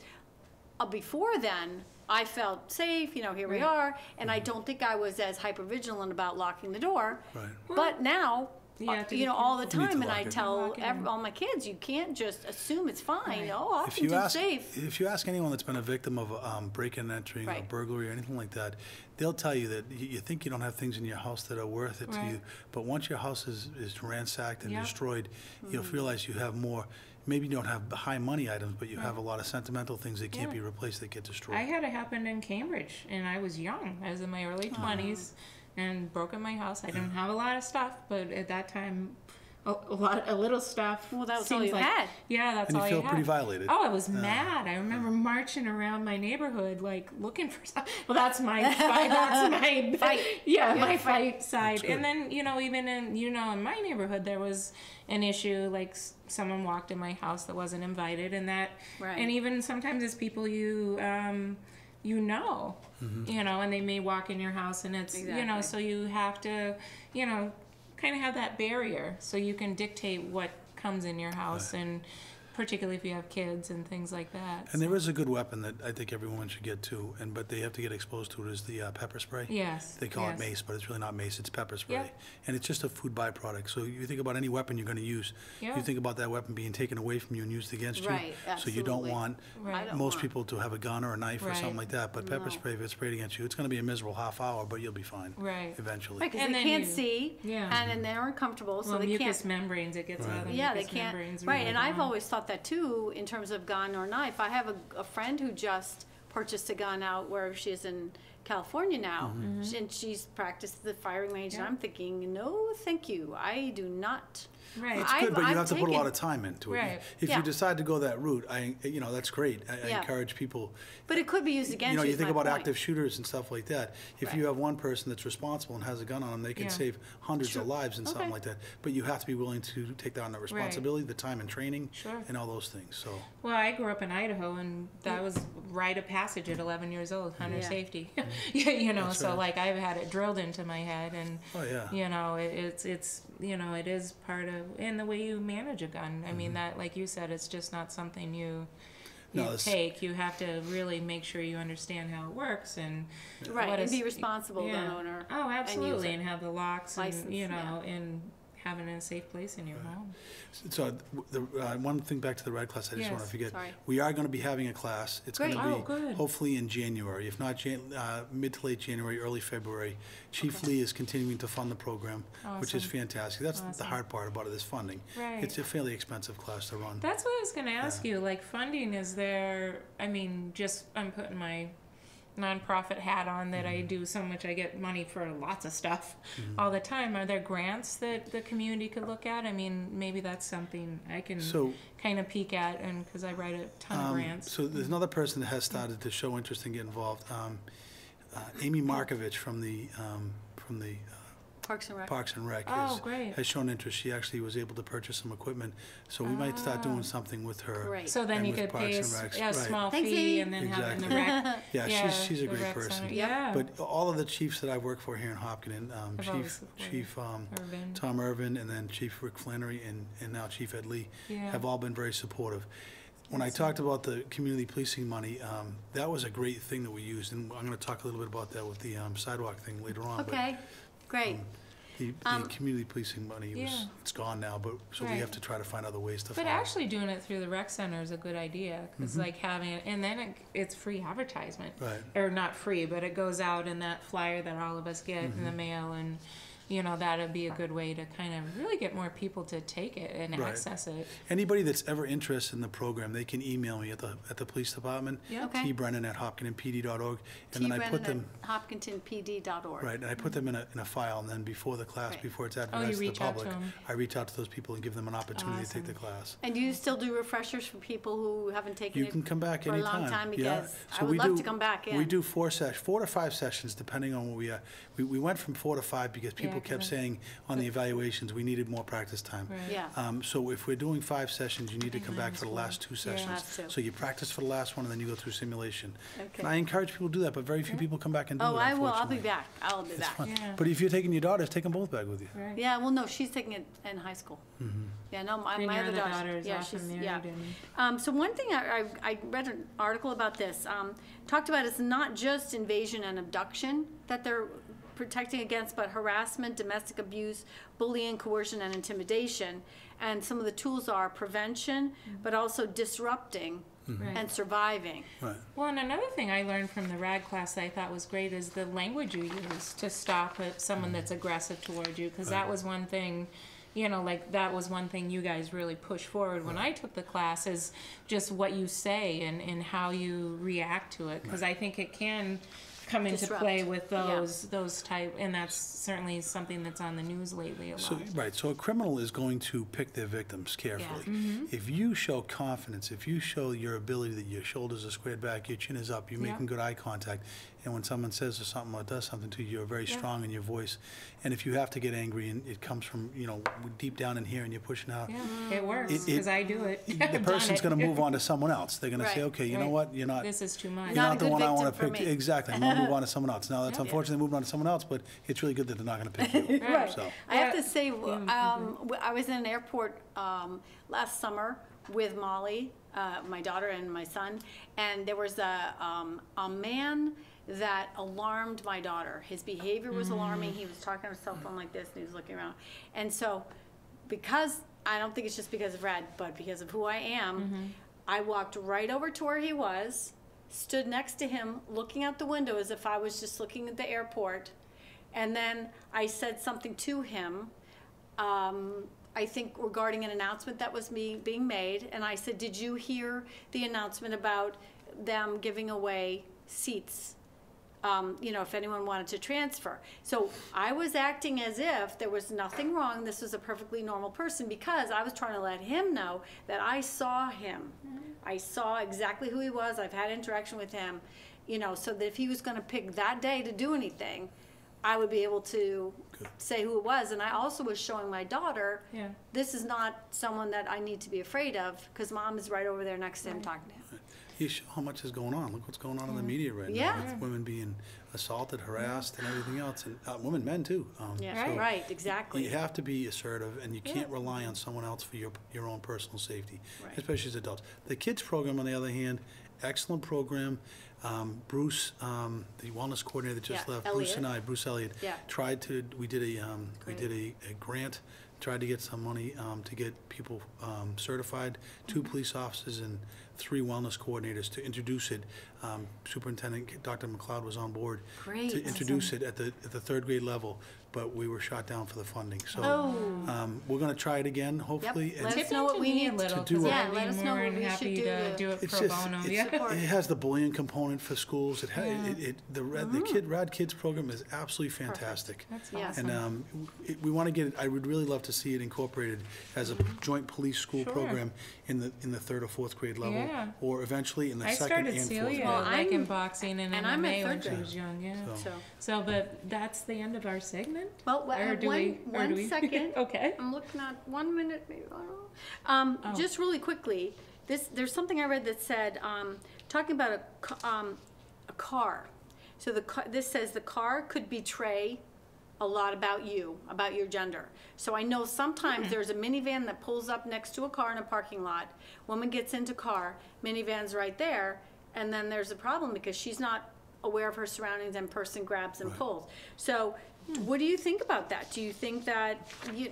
before then, I felt safe. Here we Right. are, and I don't think I was as hyper vigilant about locking the door. Right. But now. You have to be all the careful. You need time, to and I lock it. tell Lock it in. all my kids, you can't just assume it's fine. Right. Oh, If you Hopkinton's ask, safe. if you ask anyone that's been a victim of break-in and entering or Right. burglary or anything like that, they'll tell you that you think you don't have things in your house that are worth it to Right. you, but once your house is ransacked and Yep. destroyed, you'll realize you have more. Maybe you don't have high money items, but you have a lot of sentimental things that can't Yeah. be replaced that get destroyed. I had it happen in Cambridge, and I was young. I was in my early 20s, and broke in my house. I didn't have a lot of stuff, but at that time, a little stuff. Well, that was all seems you like, had. Yeah, that's And you all feel you had. pretty violated. Oh, I was mad. I remember marching around my neighborhood, like looking for something. Well, that's my fight. That's my Fight. Yeah, Yeah, my fight. fight side. That's good. And then even in my neighborhood, there was an issue like someone walked in my house that wasn't invited, and that, Right. and even sometimes it's people and they may walk in your house, and it's Exactly. so you have to kind of have that barrier so you can dictate what comes in your house, and particularly if you have kids and things like that. And there is a good weapon that I think every woman should get too, but they have to get exposed to it, is the pepper spray. Yes. They call yes. it mace, but it's really not mace, it's pepper spray. Yep. And it's just a food byproduct. So you think about any weapon you're going to use, Yeah. you think about that weapon being taken away from you and used against Right, you. So you don't absolutely. want Right. I don't most want- people to have a gun or a knife or Right. something like that. But pepper No. spray, if it's sprayed against you, it's going to be a miserable half hour, but you'll be fine Right. eventually. Right, because And they then can't you- see, Yeah. and then they're uncomfortable, so Well, they mucous can't. membranes, it gets Right. out of the Yeah, they mucous can't. membranes. Right, really and I've long. always thought that too, in terms of gun or knife. I have a friend who just purchased a gun out where she is in California now, and she's practiced at the firing range, and Yeah. I'm thinking, no, thank you, I do not. Right. It's good, but you I've have to put a lot taken- of time into it. Right. If Yeah. you decide to go that route, that's great. I Yeah. encourage people. But it could be used against you. You is think my about point. active shooters and stuff like that. If Right. you have one person that's responsible and has a gun on them, they can Yeah. save hundreds of lives and something Okay. like that. But you have to be willing to take on that responsibility, the time and training, Sure. and all those things. So Well, I grew up in Idaho, and that was rite of passage at 11 years old, hunter Yeah. safety. That's So right. like I've had it drilled into my head, and Oh, yeah. it's it is part of, and the way you manage a gun. I mean, that, like you said, it's just not something you No, it's- take. You have to really make sure you understand how it works, and Right, what and is- be responsible gun owner. Oh, absolutely, it. and have the locks, License, and yeah. and having a safe place in your home. So one thing back to the red class, I just want Yes, to forget. sorry. We are going to be having a class. It's going to Great. be Oh, good. hopefully in January, if not mid to late January, early February. Chief Lee is continuing to fund the program, which is Awesome. fantastic. That's the Awesome. hard part about it, is funding. Right. It's a fairly expensive class to run. That's what I was going to ask you. Like, funding, is there, I mean, I'm putting my nonprofit hat on that I do so much. I get money for lots of stuff all the time. Are there grants that the community could look at? I mean, maybe that's something I can So- kind of peek at, and because I write a ton of grants. So there's another person that has started to show interest and get involved. Amy Markovich from the Parks and Rec. Parks and Rec Oh, great. has shown interest. She actually was able to purchase some equipment, so we might start doing something with her. Great. So then and you with could Parks pay a, and s- Recs. a Right. small Thanks, fee Amy. and then have it in the Exactly. rec. Yeah, she's a the great rec person. center. Yeah. But all of the chiefs that I've worked for here in Hopkins, I've always Chief supported Irvin. Tom Irvin, and then Chief Rick Flannery, and now Chief Ed Lee, Yeah. have all been very supportive. When I talked about the community policing money, that was a great thing that we used, and I'm going to talk a little bit about that with the sidewalk thing later on. but Okay, great. The community policing money Yeah. it's gone now, but so we Right. have to try to find other ways to But fund it. actually doing it through the rec center is a good idea, because like having it, and then it's free advertisement. Right. Or not free, but it goes out in that flyer that all of us get in the mail, and that'd be a good way to kind of really get more people to take it and Right. access it. Anybody that's ever interested in the program, they can email me at the police department, Yeah. Okay. tbrennan@hopkintonpd.org, and then I put them hopkintonpd.org. right, and I put them in a file, and then before the class, Right. before it's you advertised to the reach out to public, them. I reach out to those people and give them an opportunity to take the class. And do you still do refreshers for people who haven't taken You it can come back for a anytime. long time? Yeah. Because So I we would love do- to come back in. We do 4 to 5 sessions, depending on what we are. We went from 4 to 5 because people Yeah, kept 'cause saying on the evaluations, we needed more practice time. Right. Yeah. So if we're doing 5 sessions, you need to come back for the last 2 sessions. Last two. So you practice for the last one, and then you go through simulation. Okay. And I encourage people to do that, but very few people come back and do it, Oh, I will. I'll be unfortunately. back. I'll be It's back. fun. Yeah. But if you're taking your daughters, take them both back with you. Right. Yeah, well, no, she's taking it in high school. Yeah, no, my And my your other other daughter. daughter's Yeah, often she's, married yeah. and- So one thing I read an article about this, talked about it's not just invasion and abduction that they're protecting against, but harassment, domestic abuse, bullying, coercion, and intimidation. And some of the tools are prevention, but also disrupting Right. and surviving. Right. Well, and another thing I learned from the RAD class that I thought was great is the language you use to stop someone that's aggressive toward you, because that was one thing, that was one thing you guys really pushed forward when I took the class, is just what you say and how you react to it, because I think it can come into Disrupt. play with Yeah. those type, and that's certainly something that's on the news lately a lot. So, right, so a criminal is going to pick their victims carefully. If you show confidence, if you show your ability that your shoulders are squared back, your chin is up, you're making good eye contact, and when someone says or something or does something to you, you're very strong in your voice. And if you have to get angry and it comes from, deep down in here and you're pushing out, Yeah, it works, It- because I do it. the I've done person's it. going to move on to someone else. They're going to say, Right. okay, you know Right. what, you're not... This is too much. You're Not a not the good one I want victim to for pick. me. Exactly. I'm going to move on to someone else. Now, that's Yeah. unfortunate moving on to someone else, but it's really good that they're not going to pick you. Right. So, I have to say, I was in an airport last summer with Molly, my daughter and my son, and there was a man that alarmed my daughter. His behavior was alarming. He was talking on his cell phone like this, and he was looking around. And so, because, I don't think it's just because of Red, but because of who I am, I walked right over to where he was, stood next to him, looking out the window as if I was just looking at the airport. And then I said something to him, I think regarding an announcement that was being made. And I said, did you hear the announcement about them giving away seats? If anyone wanted to transfer. So I was acting as if there was nothing wrong. This was a perfectly normal person, because I was trying to let him know that I saw him. I saw exactly who he was. I've had interaction with him, so that if he was going to pick that day to do anything, I would be able to say who it was. And I also was showing my daughter, this is not someone that I need to be afraid of, because Mom is right over there next to him talking to him. you show how much is going on. Look what's going on in the media right Yeah. now with women being assaulted, harassed, and everything else, and women, men too. Yeah, so right, exactly. You have to be assertive, and you can't rely on someone else for your own personal safety, Right. especially as adults. The kids program, on the other hand, excellent program. Bruce, the wellness coordinator that just Yeah, left, Bruce and Elliot. Bruce Elliott, Yeah. tried to. We did a Great. grant, tried to get some money to get people certified, 2 police officers and 3 wellness coordinators to introduce it. Superintendent Dr. McLeod was on board Great. to introduce it at the 3rd grade level, but we were shot down for the funding. So we're going to try it again, hopefully. Let us Tip know what into we me need a little, to do 'cause it. Yeah, I'd let be us know more what than we happy should do to to- do it It's pro just, bono. it has the bullying component for schools. The Rad Kids program is absolutely fantastic. That's Yeah. awesome. And we want to get it. I would really love to see it incorporated as a joint police school Sure. program in the 3rd or 4th grade level, Yeah. or eventually in the I 2nd started and 4th Celia grade. Well, like I'm- in boxing and and I'm at MMA when third she grade. was young, yeah. So- So, But that's the end of our segment? well, Or do we- or one do we- second. Okay. I'm looking at 1 minute, maybe, I don't know. Just really quickly, there's something I read that said, talking about a car. So this says the car could betray a lot about you, about your gender. So I know sometimes there's a minivan that pulls up next to a car in a parking lot. Woman gets into car, minivan's right there, and then there's a problem because she's not aware of her surroundings and person grabs and pulls. So what do you think about that? Do you think that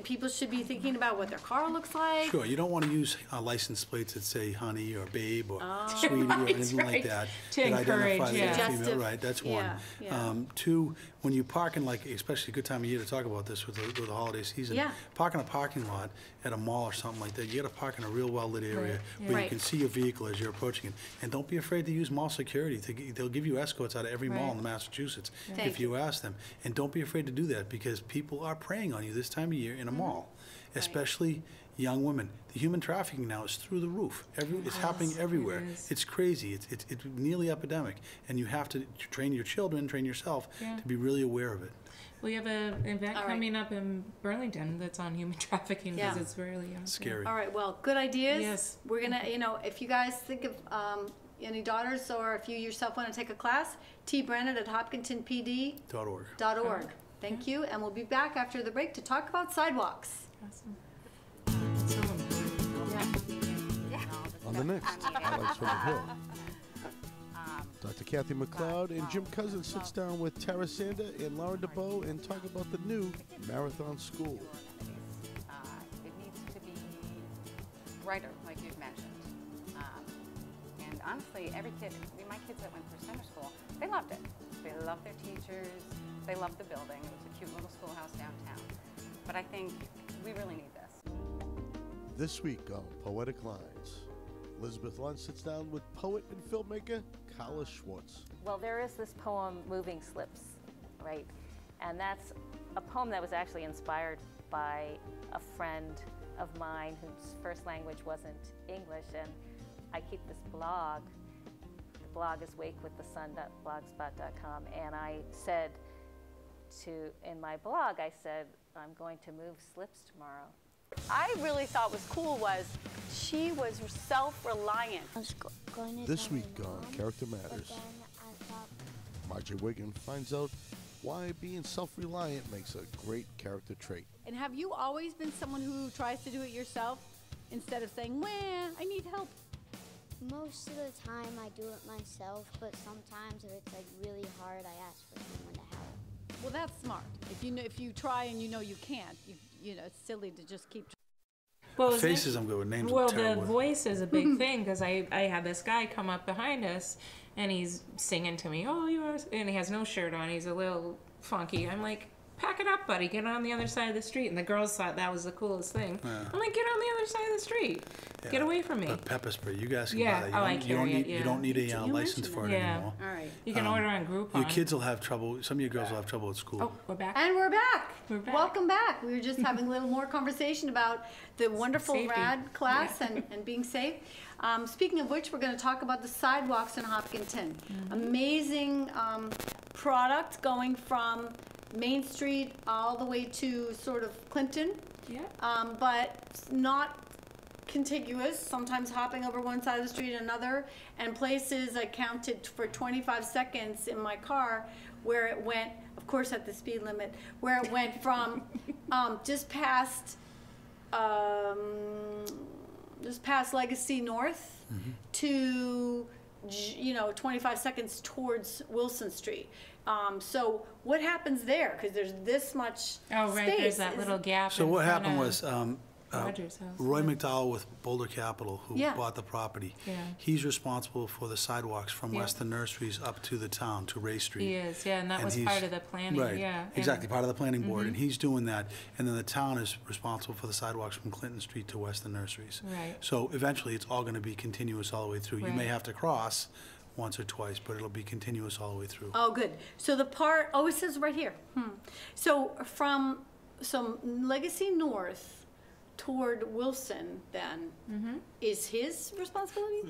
people should be thinking about what their car looks like? Sure, you don't want to use license plates that say honey or babe or sweetie or anything like right. that. To that encourage, identify that yeah. you're female. Suggestive. Right, that's one. Yeah, yeah. 2, when you park in, like, especially a good time of year to talk about this with the holiday season. Yeah. Park in a parking lot at a mall or something like that, you gotta park in a real well-lit area where Right. you can see your vehicle as you're approaching it. And don't be afraid to use mall security. They'll give you escorts out of every mall Right. in Massachusetts Thank if you ask them. And don't be afraid to do that, because people are preying on you this time of year in a mall, especially young women. The human trafficking now is through the roof. It's happening everywhere. it is. It's crazy. It's nearly epidemic, and you have to train your children, train yourself to be really aware of it. We have an event All right. coming up in Burlington that's on human trafficking because Yeah. it's really Scary. All right, well, good ideas. Yes. We're gonna, if you guys think of any daughters, or if you yourself want to take a class, T. Brennan at hopkintonpd.org. .org. Thank you, and we'll be back after the break to talk about sidewalks. Awesome. It's so important. On the next Highlights from the Hill, Dr. Kathy McLeod and Jim Cousins sits down with Tara Sander and Lauren DeBow and talk about the new Marathon School. It needs to be brighter, like you've mentioned. And honestly, every kid, my kids that went through center school, they loved it. They loved their teachers. They loved the building. It was a cute little schoolhouse downtown. But I think we really need this. This week on Poetic Lines, Elizabeth Lund sits down with poet and filmmaker Carla Schwartz. Well, there is this poem, Moving Slips, right? And that's a poem that was actually inspired by a friend of mine whose first language wasn't English, and I keep this blog. The blog is wakewiththesun.blogspot.com, and I said in my blog, I said, I'm going to move slips tomorrow. I really thought was cool was she was self-reliant. This week on Character Matters, Margie Wiggin finds out why being self-reliant makes a great character trait. And have you always been someone who tries to do it yourself instead of saying, well, I need help? Most of the time I do it myself, but sometimes if it's like really hard, I ask for someone to help. Well, that's smart. If you try and you know you can't, it's silly to just keep. Well, Faces I'm good with, names well, I'm terrible the with. voice is a big thing because I had this guy come up behind us and he's singing to me, oh, you are, and he has no shirt on. He's a little funky. I'm like, pack it up, buddy. Get on the other side of the street. And the girls thought that was the coolest thing. Yeah. I'm like, get on the other side of the street. Yeah. Get away from me. But pepper spray, you guys can Yeah. buy that. Oh, I carry it, You don't need a You license for it Yeah. anymore. All right. You can order on Groupon. Your kids will have trouble. Some of your girls will have trouble at school. Oh, we're back. And we're back. We're back. Welcome back. We were just having a little more conversation about the wonderful Safety. rad class and being safe. Speaking of which, we're going to talk about the sidewalks in Hopkinton. Amazing product going from Main Street all the way to sort of Clinton. Yeah. But not contiguous, sometimes hopping over one side of the street and another, and places I counted for 25 seconds in my car where it went, of course at the speed limit, where it went from just past Legacy North to 25 seconds towards Wilson Street. So what happens there? Because there's this much Oh, right. space. There's that little gap. So in what front happened of was Roger's house. Roy McDowell with Boulder Capital, who Yeah. bought the property. Yeah. He's responsible for the sidewalks from Yeah. Weston Nurseries up to the town, to Ray Street. He is, yeah, and that was he's- part of the planning, right, yeah. exactly, And- part of the planning board, and he's doing that. And then the town is responsible for the sidewalks from Clinton Street to Weston Nurseries. Right. So eventually, it's all going to be continuous all the way through. You may Right. have to cross once or twice, but it'll be continuous all the way through. Oh, good. So the part, it says right here. So from Legacy North toward Wilson, then, is his responsibility?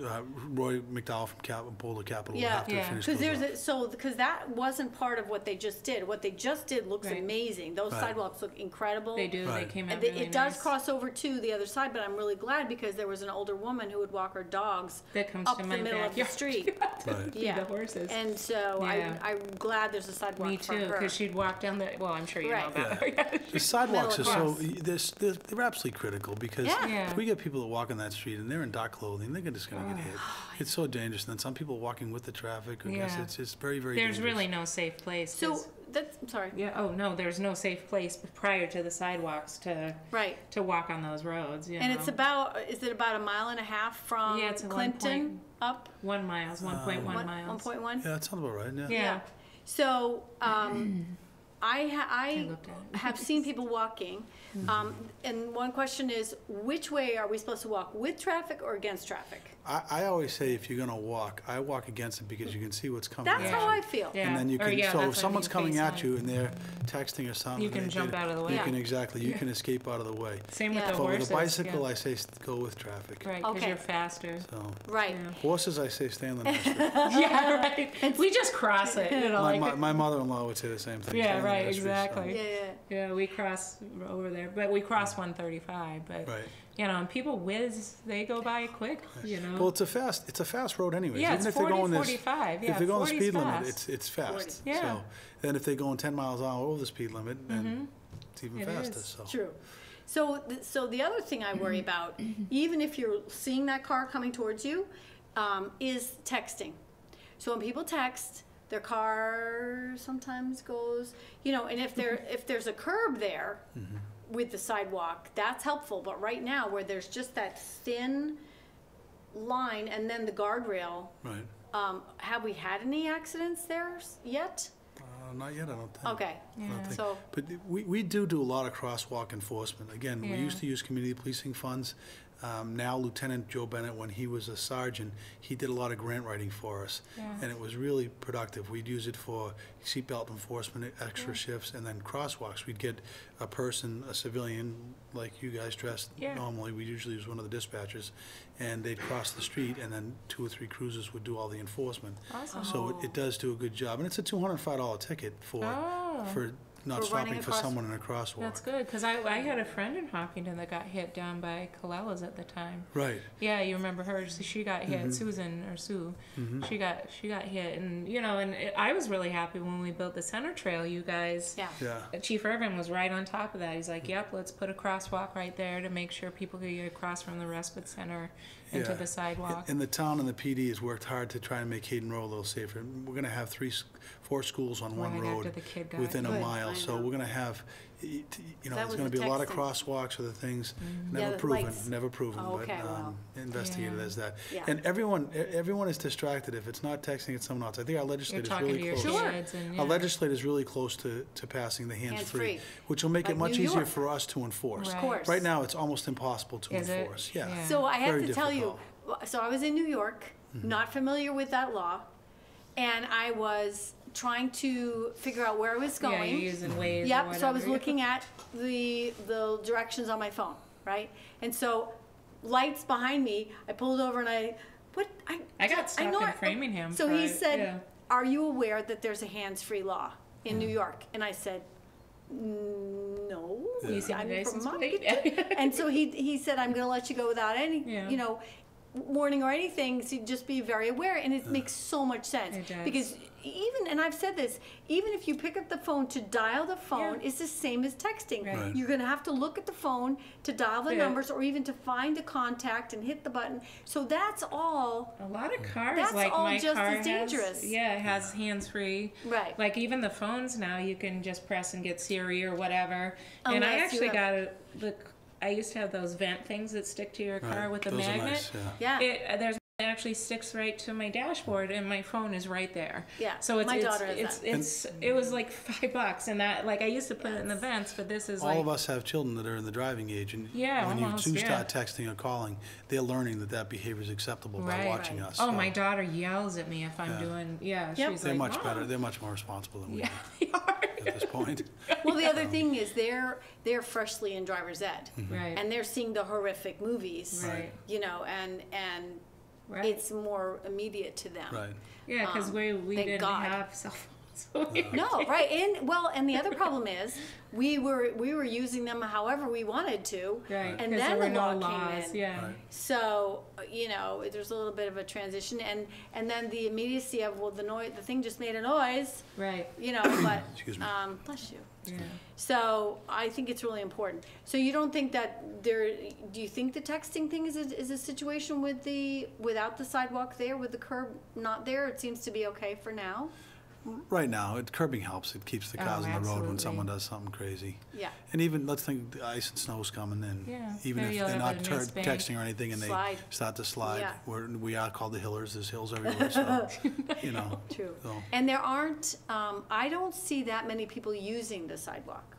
Roy McDowell from Boulder Capital will Yeah, have to finish because those off. because that wasn't part of what they just did. What they just did looks Right. amazing. Those Right. sidewalks look incredible. They do. Right. They came out And really it does nice. cross over to the other side, but I'm really glad because there was an older woman who would walk her dogs That comes up to the my middle of the backyard. street. Right. Feed the horses. And so Yeah. I'm glad there's a sidewalk Me for too, her. because she'd walk down the, well, I'm sure you Right. know about her. The sidewalks are Middle so, they're absolutely critical because Yeah. Yeah. if we get people that walk on that street and they're in dark clothing, they're just going to get hit. It's so dangerous. And then some people walking with the traffic, I guess Yeah. it's just very, very There's dangerous. really no safe place. So 'cause- I'm sorry. yeah, oh, no, there's no safe place prior to the sidewalks to Right. walk on those roads, you And know. it's is it about a mile and a half from Yeah, it's a Clinton up? 1 mile, 1.1 miles. 1.1? Yeah, that sounds about right. Yeah. Yeah. So, I have seen people walking, and one question is, which way are we supposed to walk, with traffic or against traffic? I always say if you're going to walk, I walk against it because you can see what's coming That's at how you. I feel. And then you can, so if someone's coming at you and they're texting or something. You can jump out of the way. You can, exactly, you can escape out of the way. Same with the But horses. with a bicycle, I say go with traffic. Right, because you're faster. So. Right. Horses, I say stay on the nursery. Yeah, right. We just cross it, you know. My mother-in-law would say the same thing. Yeah, stay on the right, nursery, exactly. so. Yeah, we cross over there, but we cross 135. But you know, and people whiz, they go by quick. You know. Well, it's a fast road anyway. Yeah, Even it's if they're 40, going 45. Yeah, if they're going the 40 's speed limit, fast. it's fast. 40. Yeah. So then if they're going 10 miles an hour over the speed limit, then it's even faster. Is. So. True. So the other thing I worry about, even if you're seeing that car coming towards you, is texting. So when people text, their car sometimes goes, you know, and if there's a curb there with the sidewalk, that's helpful. But right now, where there's just that thin line and then the guardrail, have we had any accidents there yet? Not yet, I don't think. Okay. I don't think. So, but we do a lot of crosswalk enforcement. Again, we used to use community policing funds. Now Lieutenant Joe Bennett, when he was a sergeant, he did a lot of grant writing for us, and it was really productive. We'd use it for seatbelt enforcement, extra shifts, and then crosswalks. We'd get a person, a civilian, like you guys dressed normally. We usually use one of the dispatchers, and they'd cross the street, and then 2 or 3 cruisers would do all the enforcement. Awesome. So it does do a good job, and it's a $205 ticket for not stopping for someone in a crosswalk. That's good, because I had a friend in Hopkinton that got hit down by Colella's at the time. Right. Yeah, you remember her? She got hit. Susan or Sue. She got hit, and you know, and I was really happy when we built the center trail. You guys. Yeah. Chief Irvin was right on top of that. He's like, "Yep, let's put a crosswalk right there to make sure people can get across from the respite center into the sidewalk." And the town and the PD has worked hard to try and make Hayden Road a little safer. We're going to have 4 schools on one road within a mile. So we're going to have, you know, there's going to be a lot of crosswalks or the things. Never proven, but investigated as that. And everyone is distracted if it's not texting, it's someone else. I think our legislator's really close. Our legislator's really close to passing the hands-free, which will make it much easier for us to enforce. Of course. Right now, it's almost impossible to enforce. Yeah. So I have to tell you, so I was in New York, not familiar with that law, and I was trying to figure out where I was going. Yeah, you're using Waze. Yep. So I was looking at the directions on my phone, right? And so lights behind me, I pulled over and I got stuck in Framingham. So he said, "Are you aware that there's a hands-free law in New York?" And I said, "No." You see I'm the license from plate? And so he said, "I'm going to let you go without any, you know, warning or anything, so just be very aware." And it makes so much sense. It does. Because even, and I've said this, even if you pick up the phone to dial the phone, it's the same as texting. Right. You're going to have to look at the phone to dial the numbers or even to find a contact and hit the button. So that's all. A lot of cars, that's like all my just car as dangerous. it has hands-free. Right. Like even the phones now, you can just press and get Siri or whatever. Unless and I actually I used to have those vent things that stick to your car with a Those are magnet. nice, There's it actually sticks right to my dashboard, and my phone is right there. Yeah. So it's my daughter has that. It was like $5, and that I used to put it in the vents, but this is all of us have children that are in the driving age, and when you do start texting or calling, they're learning that behavior is acceptable by watching us. Oh, my daughter yells at me if I'm doing. She's they're like, much better. They're much more responsible than we are at this point. Well, the other thing is they're freshly in driver's ed, right? And they're seeing the horrific movies, right? You know, and it's more immediate to them, right? Yeah, because we didn't have cell phones. No, right, and the other problem is we were using them however we wanted to, right? And then the law laws, came in, yeah. So you know, there's a little bit of a transition, and then the immediacy of the thing just made a noise, right? You know, but excuse me. Bless you. Yeah. So I think it's really important. So you don't think that do you think the texting thing is a situation without the sidewalk there, with the curb not there? It seems to be okay for now. Right now, curbing helps. It keeps the cars on the road when absolutely. someone does something crazy. Yeah. And even, let's think, the ice and snow's coming in. Yeah, Even maybe if you'll they're have not a nice bank. texting or anything and Slide. they start to slide, Yeah. we are called the hillers. There's hills everywhere, so, you know. True. So. And there aren't, I don't see that many people using the sidewalk.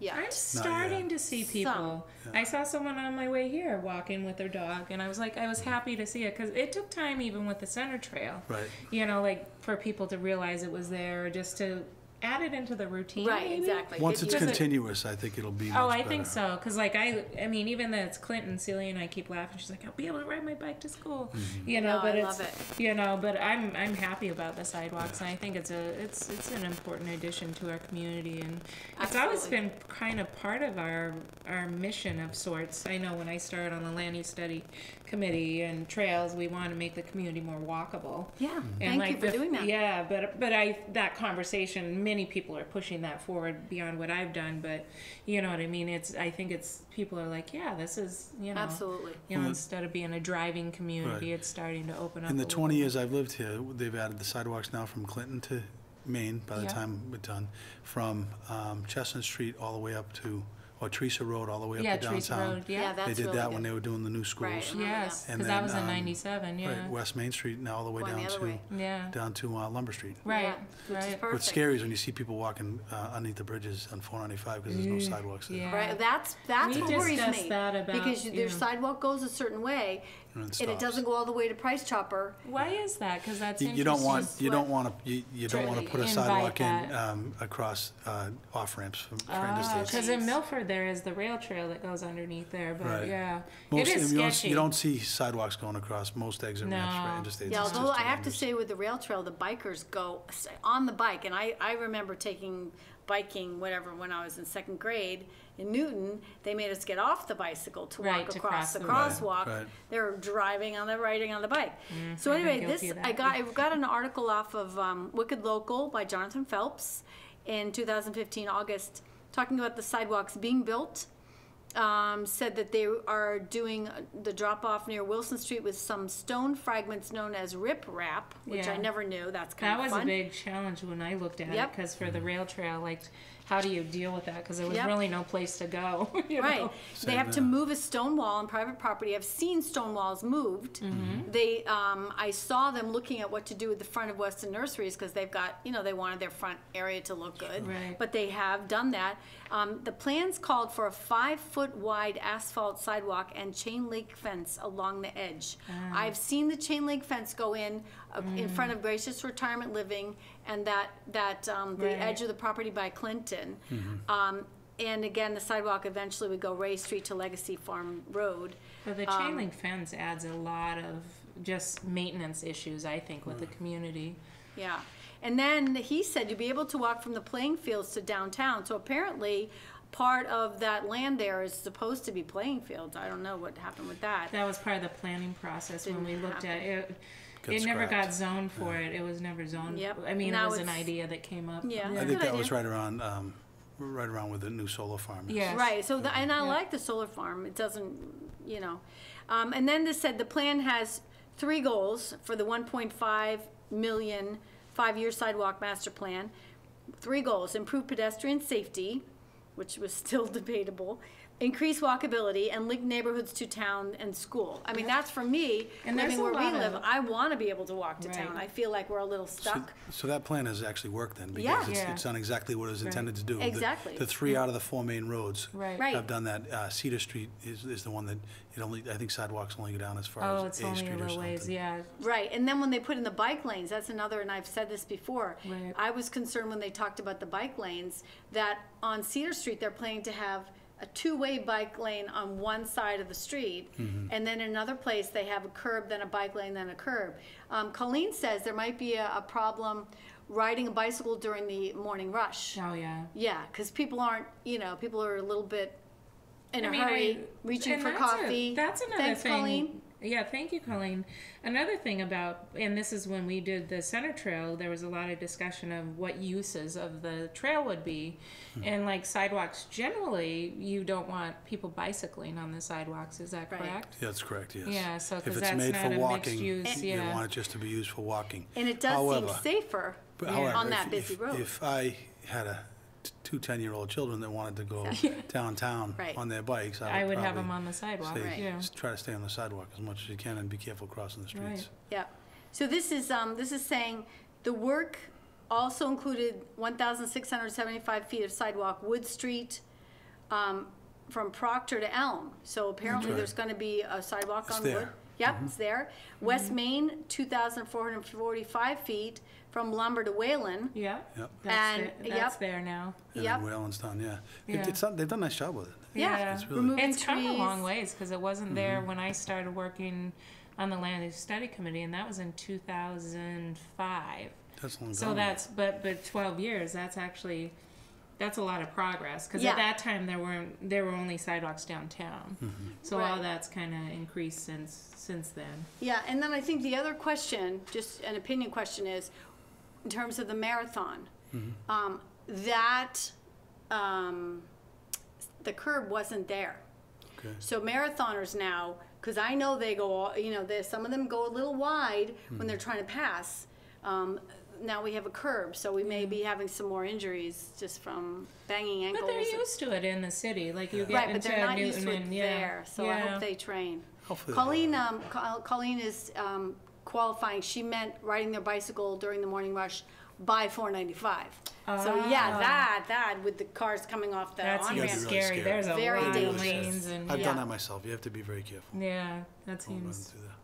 Yeah. I'm starting to see people. I saw someone on my way here walking with their dog, and I was happy to see it because it took time even with the center trail. Right. You know, like for people to realize it was there, just to add it into the routine. Right, maybe. exactly. Once it's continuous, I think it'll be much Oh, I better. think so. Because, like, I mean, even though it's Clinton, Celia and I keep laughing. She's like, I'll be able to ride my bike to school. You know, No, but I it's, love it. you know, but I'm happy about the sidewalks. And I think it's an important addition to our community. And it's always been kind of part of our mission of sorts. I know when I started on the land use study committee and trails, we want to make the community more walkable. Yeah, And thank you for doing that. Yeah, but that conversation, many people are pushing that forward beyond what I've done, but you know what I mean? I think people are like, yeah, this is, you know. Absolutely. You know, instead of being a driving community, Right. it's starting to open up. In the a 20 years I've lived here, they've added the sidewalks now from Clinton to Maine, by the Yeah. time we're done, from Chestnut Street all the way up to, or Teresa Road all the way up to Teresa downtown. Road, yeah. that's They did really that good. when they were doing the new schools. Right. Yes, And because that then, was in 97, yeah. Right, West Main Street now all the way Going the down other to way. Yeah. down to Lumber Street. Right, Yeah, which is right. perfect. What's scary is when you see people walking underneath the bridges on 495 because there's no sidewalks there. Yeah. Right, that's We what worries discussed me. that about, because you their know. sidewalk goes a certain way, And and it stops. doesn't go all the way to Price Chopper. Why is that? Because that's You don't want interesting. you don't want to you don't want to put a Invite sidewalk in that. across off ramps for interstates. Because in Milford there is the rail trail that goes underneath there, but Right. yeah, Most, it is sketchy. you don't see sidewalks going across most exit ramps for interstates. Yeah, It's although just I have to around say with the rail trail, the bikers go on the bike, and I remember taking biking, whatever, when I was in second grade in Newton. They made us get off the bicycle to Right, walk to across cross the the crosswalk. road. Right. They were riding on the bike. So I've been anyway, guilty of that. I got an article off of Wicked Local by Jonathan Phelps in 2015 August, talking about the sidewalks being built. Said that they are doing the drop-off near Wilson Street with some stone fragments known as rip wrap, which I Yeah. never knew. That's kind That of was fun. a big challenge when I looked at it, Yep. because for the rail trail, like, how do you deal with that? Because there was Yep. really no place to go. you Right. know? They have to move a stone wall on private property. I've seen stone walls moved. They, I saw them looking at what to do with the front of Weston Nurseries because they've got, they wanted their front area to look good. Right. But they have done that. The plans called for a 5-foot wide asphalt sidewalk and chain link fence along the edge. I've seen the chain link fence go in front of Gracious Retirement Living and the edge of the property by Clinton. And again, the sidewalk eventually would go Ray Street to Legacy Farm Road. But the chain link fence adds a lot of just maintenance issues, I think, with the community. Yeah. And then he said you'd be able to walk from the playing fields to downtown. So apparently part of that land there is supposed to be playing fields. I don't know what happened with that. That was part of the planning process when we looked at it. It Got never got scrapped. zoned for it. It was never zoned. Yep. I mean, Now it was an it's- idea that came up. Yeah. I Good think that idea. was right around where the new solar farm is. Yes. Right. So, and I like the solar farm. It doesn't, and then this said the plan has 3 goals for the 1.5 million 5-year sidewalk master plan. 3 goals: improve pedestrian safety, which was still debatable, increase walkability, and link neighborhoods to town and school. I mean, that's for me, And there's living a where we lot of- live. I want to be able to walk to Right. town. I feel like we're a little stuck. So that plan has actually worked then, because Yeah. Yeah. it's done exactly what it was intended to do. Exactly. The 3 out of the 4 main roads Right. Right. have done that. Cedar Street is the one that I think sidewalks only go down as far Oh, as it's A only Street a or little something. ways, yeah. Right, and then when they put in the bike lanes, that's another, and I've said this before. Right. I was concerned when they talked about the bike lanes, that on Cedar Street, they're planning to have a 2-way bike lane on one side of the street, and then in another place, they have a curb, then a bike lane, then a curb. Colleen says there might be a problem riding a bicycle during the morning rush. Oh, yeah. Yeah, because people aren't, people are a little bit in a I mean, hurry, reaching and for that's coffee. That's another Thanks, thing. Colleen. Yeah, thank you, Colleen. Another thing about, and this is when we did the center trail, there was a lot of discussion of what uses of the trail would be. And like sidewalks, generally, you don't want people bicycling on the sidewalks. Is that Right. correct? Yeah, that's correct, yes. Yeah, so If because it's that's made not for a walking, mixed use. you Yeah. want it just to be used for walking. And it does However, seem safer But however, on that if- busy road. If I had two 10-year-old children that wanted to go downtown Right. on their bikes, I would have probably them on the sidewalk, say, yeah. just try to stay on the sidewalk as much as you can and be careful crossing the streets. Right. Yeah. So this is saying the work also included 1,675 feet of sidewalk, Wood Street, from Proctor to Elm. So apparently right. there's going to be a sidewalk It's on there. Wood. Yep, it's there. West Main, 2,445 feet from Lumber to Whalen. Yeah. Yep. That's there now. And Yep. then Whalen's done, yeah. Yeah. They've done a nice job with it. Yeah. It's really, Removing It's come a trees. long ways because it wasn't there when I started working on the Land Use Study Committee, and that was in 2005. that's long So gone. that's but 12 years. That's a lot of progress because Yeah. at that time there were only sidewalks downtown. So all Right. that's kind of increased since then. Yeah, and then I think the other question, just an opinion question, is in terms of the marathon, the curb wasn't there. Okay. So marathoners now, because I know they go, some of them go a little wide when they're trying to pass. Now we have a curb, so we may be having some more injuries just from banging ankles. But they're used to it in the city, like you get Right, but into they're not Newton used to it and there, so I yeah. hope they train. Hopefully they Colleen is qualifying. She meant riding their bicycle during the morning rush by 495. So yeah, that with the cars coming off the That's on-ramp. even really scary. scary. There's a Very lot of dangerous. lanes and I've done that myself. You have to be very careful. yeah, that Don't run seems through that.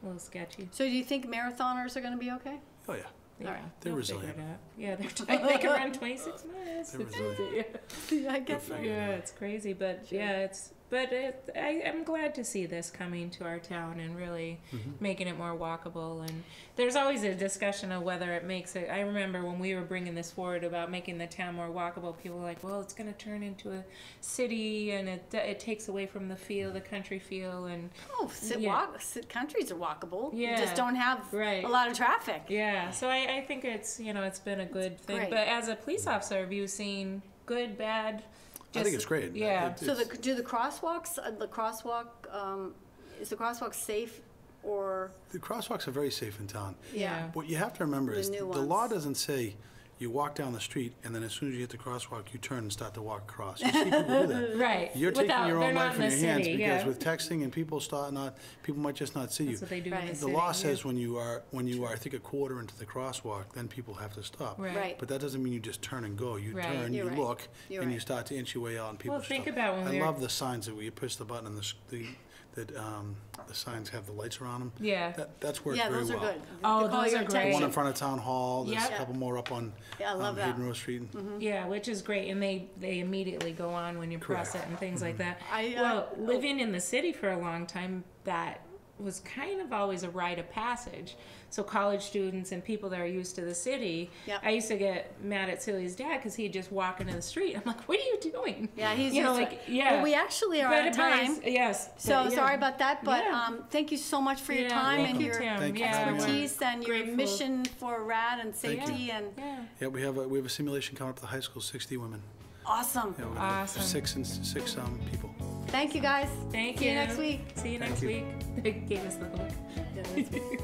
a little sketchy. So do you think marathoners are going to be okay? Oh, yeah. Yeah, Alright. They're they'll figure resilient. it out. Yeah, they can run 26 miles. They're resilient. I guess so. Yeah, it's crazy, but I'm glad to see this coming to our town and really making it more walkable. And there's always a discussion of whether it makes it. I remember when we were bringing this forward about making the town more walkable, people were like, "Well, it's going to turn into a city, and it takes away from the feel, the country feel." And countries are walkable. Yeah. You just don't have a lot of traffic. yeah, so I think it's it's been a good thing. great. But as a police officer, have you seen good, bad? I think it's great. Yeah. So do the crosswalks? Is the crosswalk safe or? The crosswalks are very safe in town. Yeah. What you have to remember The is new the law ones. doesn't say you walk down the street and then as soon as you hit the crosswalk, you turn and start to walk across. You see people do that. Right. You're taking your they're own not life in in the your hands city, because yeah. with texting and people might just not see you. That's what they do in Right. the The city. law yeah. says when you are, I think, a quarter into the crosswalk, then people have to stop. Right. Right. But that doesn't mean you just turn and go. You Right. turn, You're you right. look, You're and right. you start to inch your way out, and people Well, think stop. about when I we were- love the signs that where you push the button and the signs have the lights around them. Yeah. That's worked Yeah, very those are well. good. Oh, They call those your are great. The one attention. in front of Town Hall. There's Yep. a couple more up on Yeah, I love that. Hayden Rose Street. Yeah, which is great, and they immediately go on when you press Correct. it and things like that. I, well, living in the city for a long time, that was kind of always a rite of passage. So college students and people that are used to the city, Yep. I used to get mad at Celia's dad because he'd just walk into the street. I'm like, what are you doing? Yeah, he's you know, used to like it. yeah. Well, we actually are out of time. Yes. So but, yeah. sorry about that, but Yeah. Thank you so much for your Yeah, time thank and you, your Tim. Thank you Yeah, for having me. expertise and your Grateful. mission for RAD and Thank you. safety and Yeah. Yeah, we have a simulation coming up at the high school, 60 women. awesome. Yeah, we're gonna have Awesome. six people. Thank you guys. Thank See you next week. See you Thank next you. week. They gave us the look.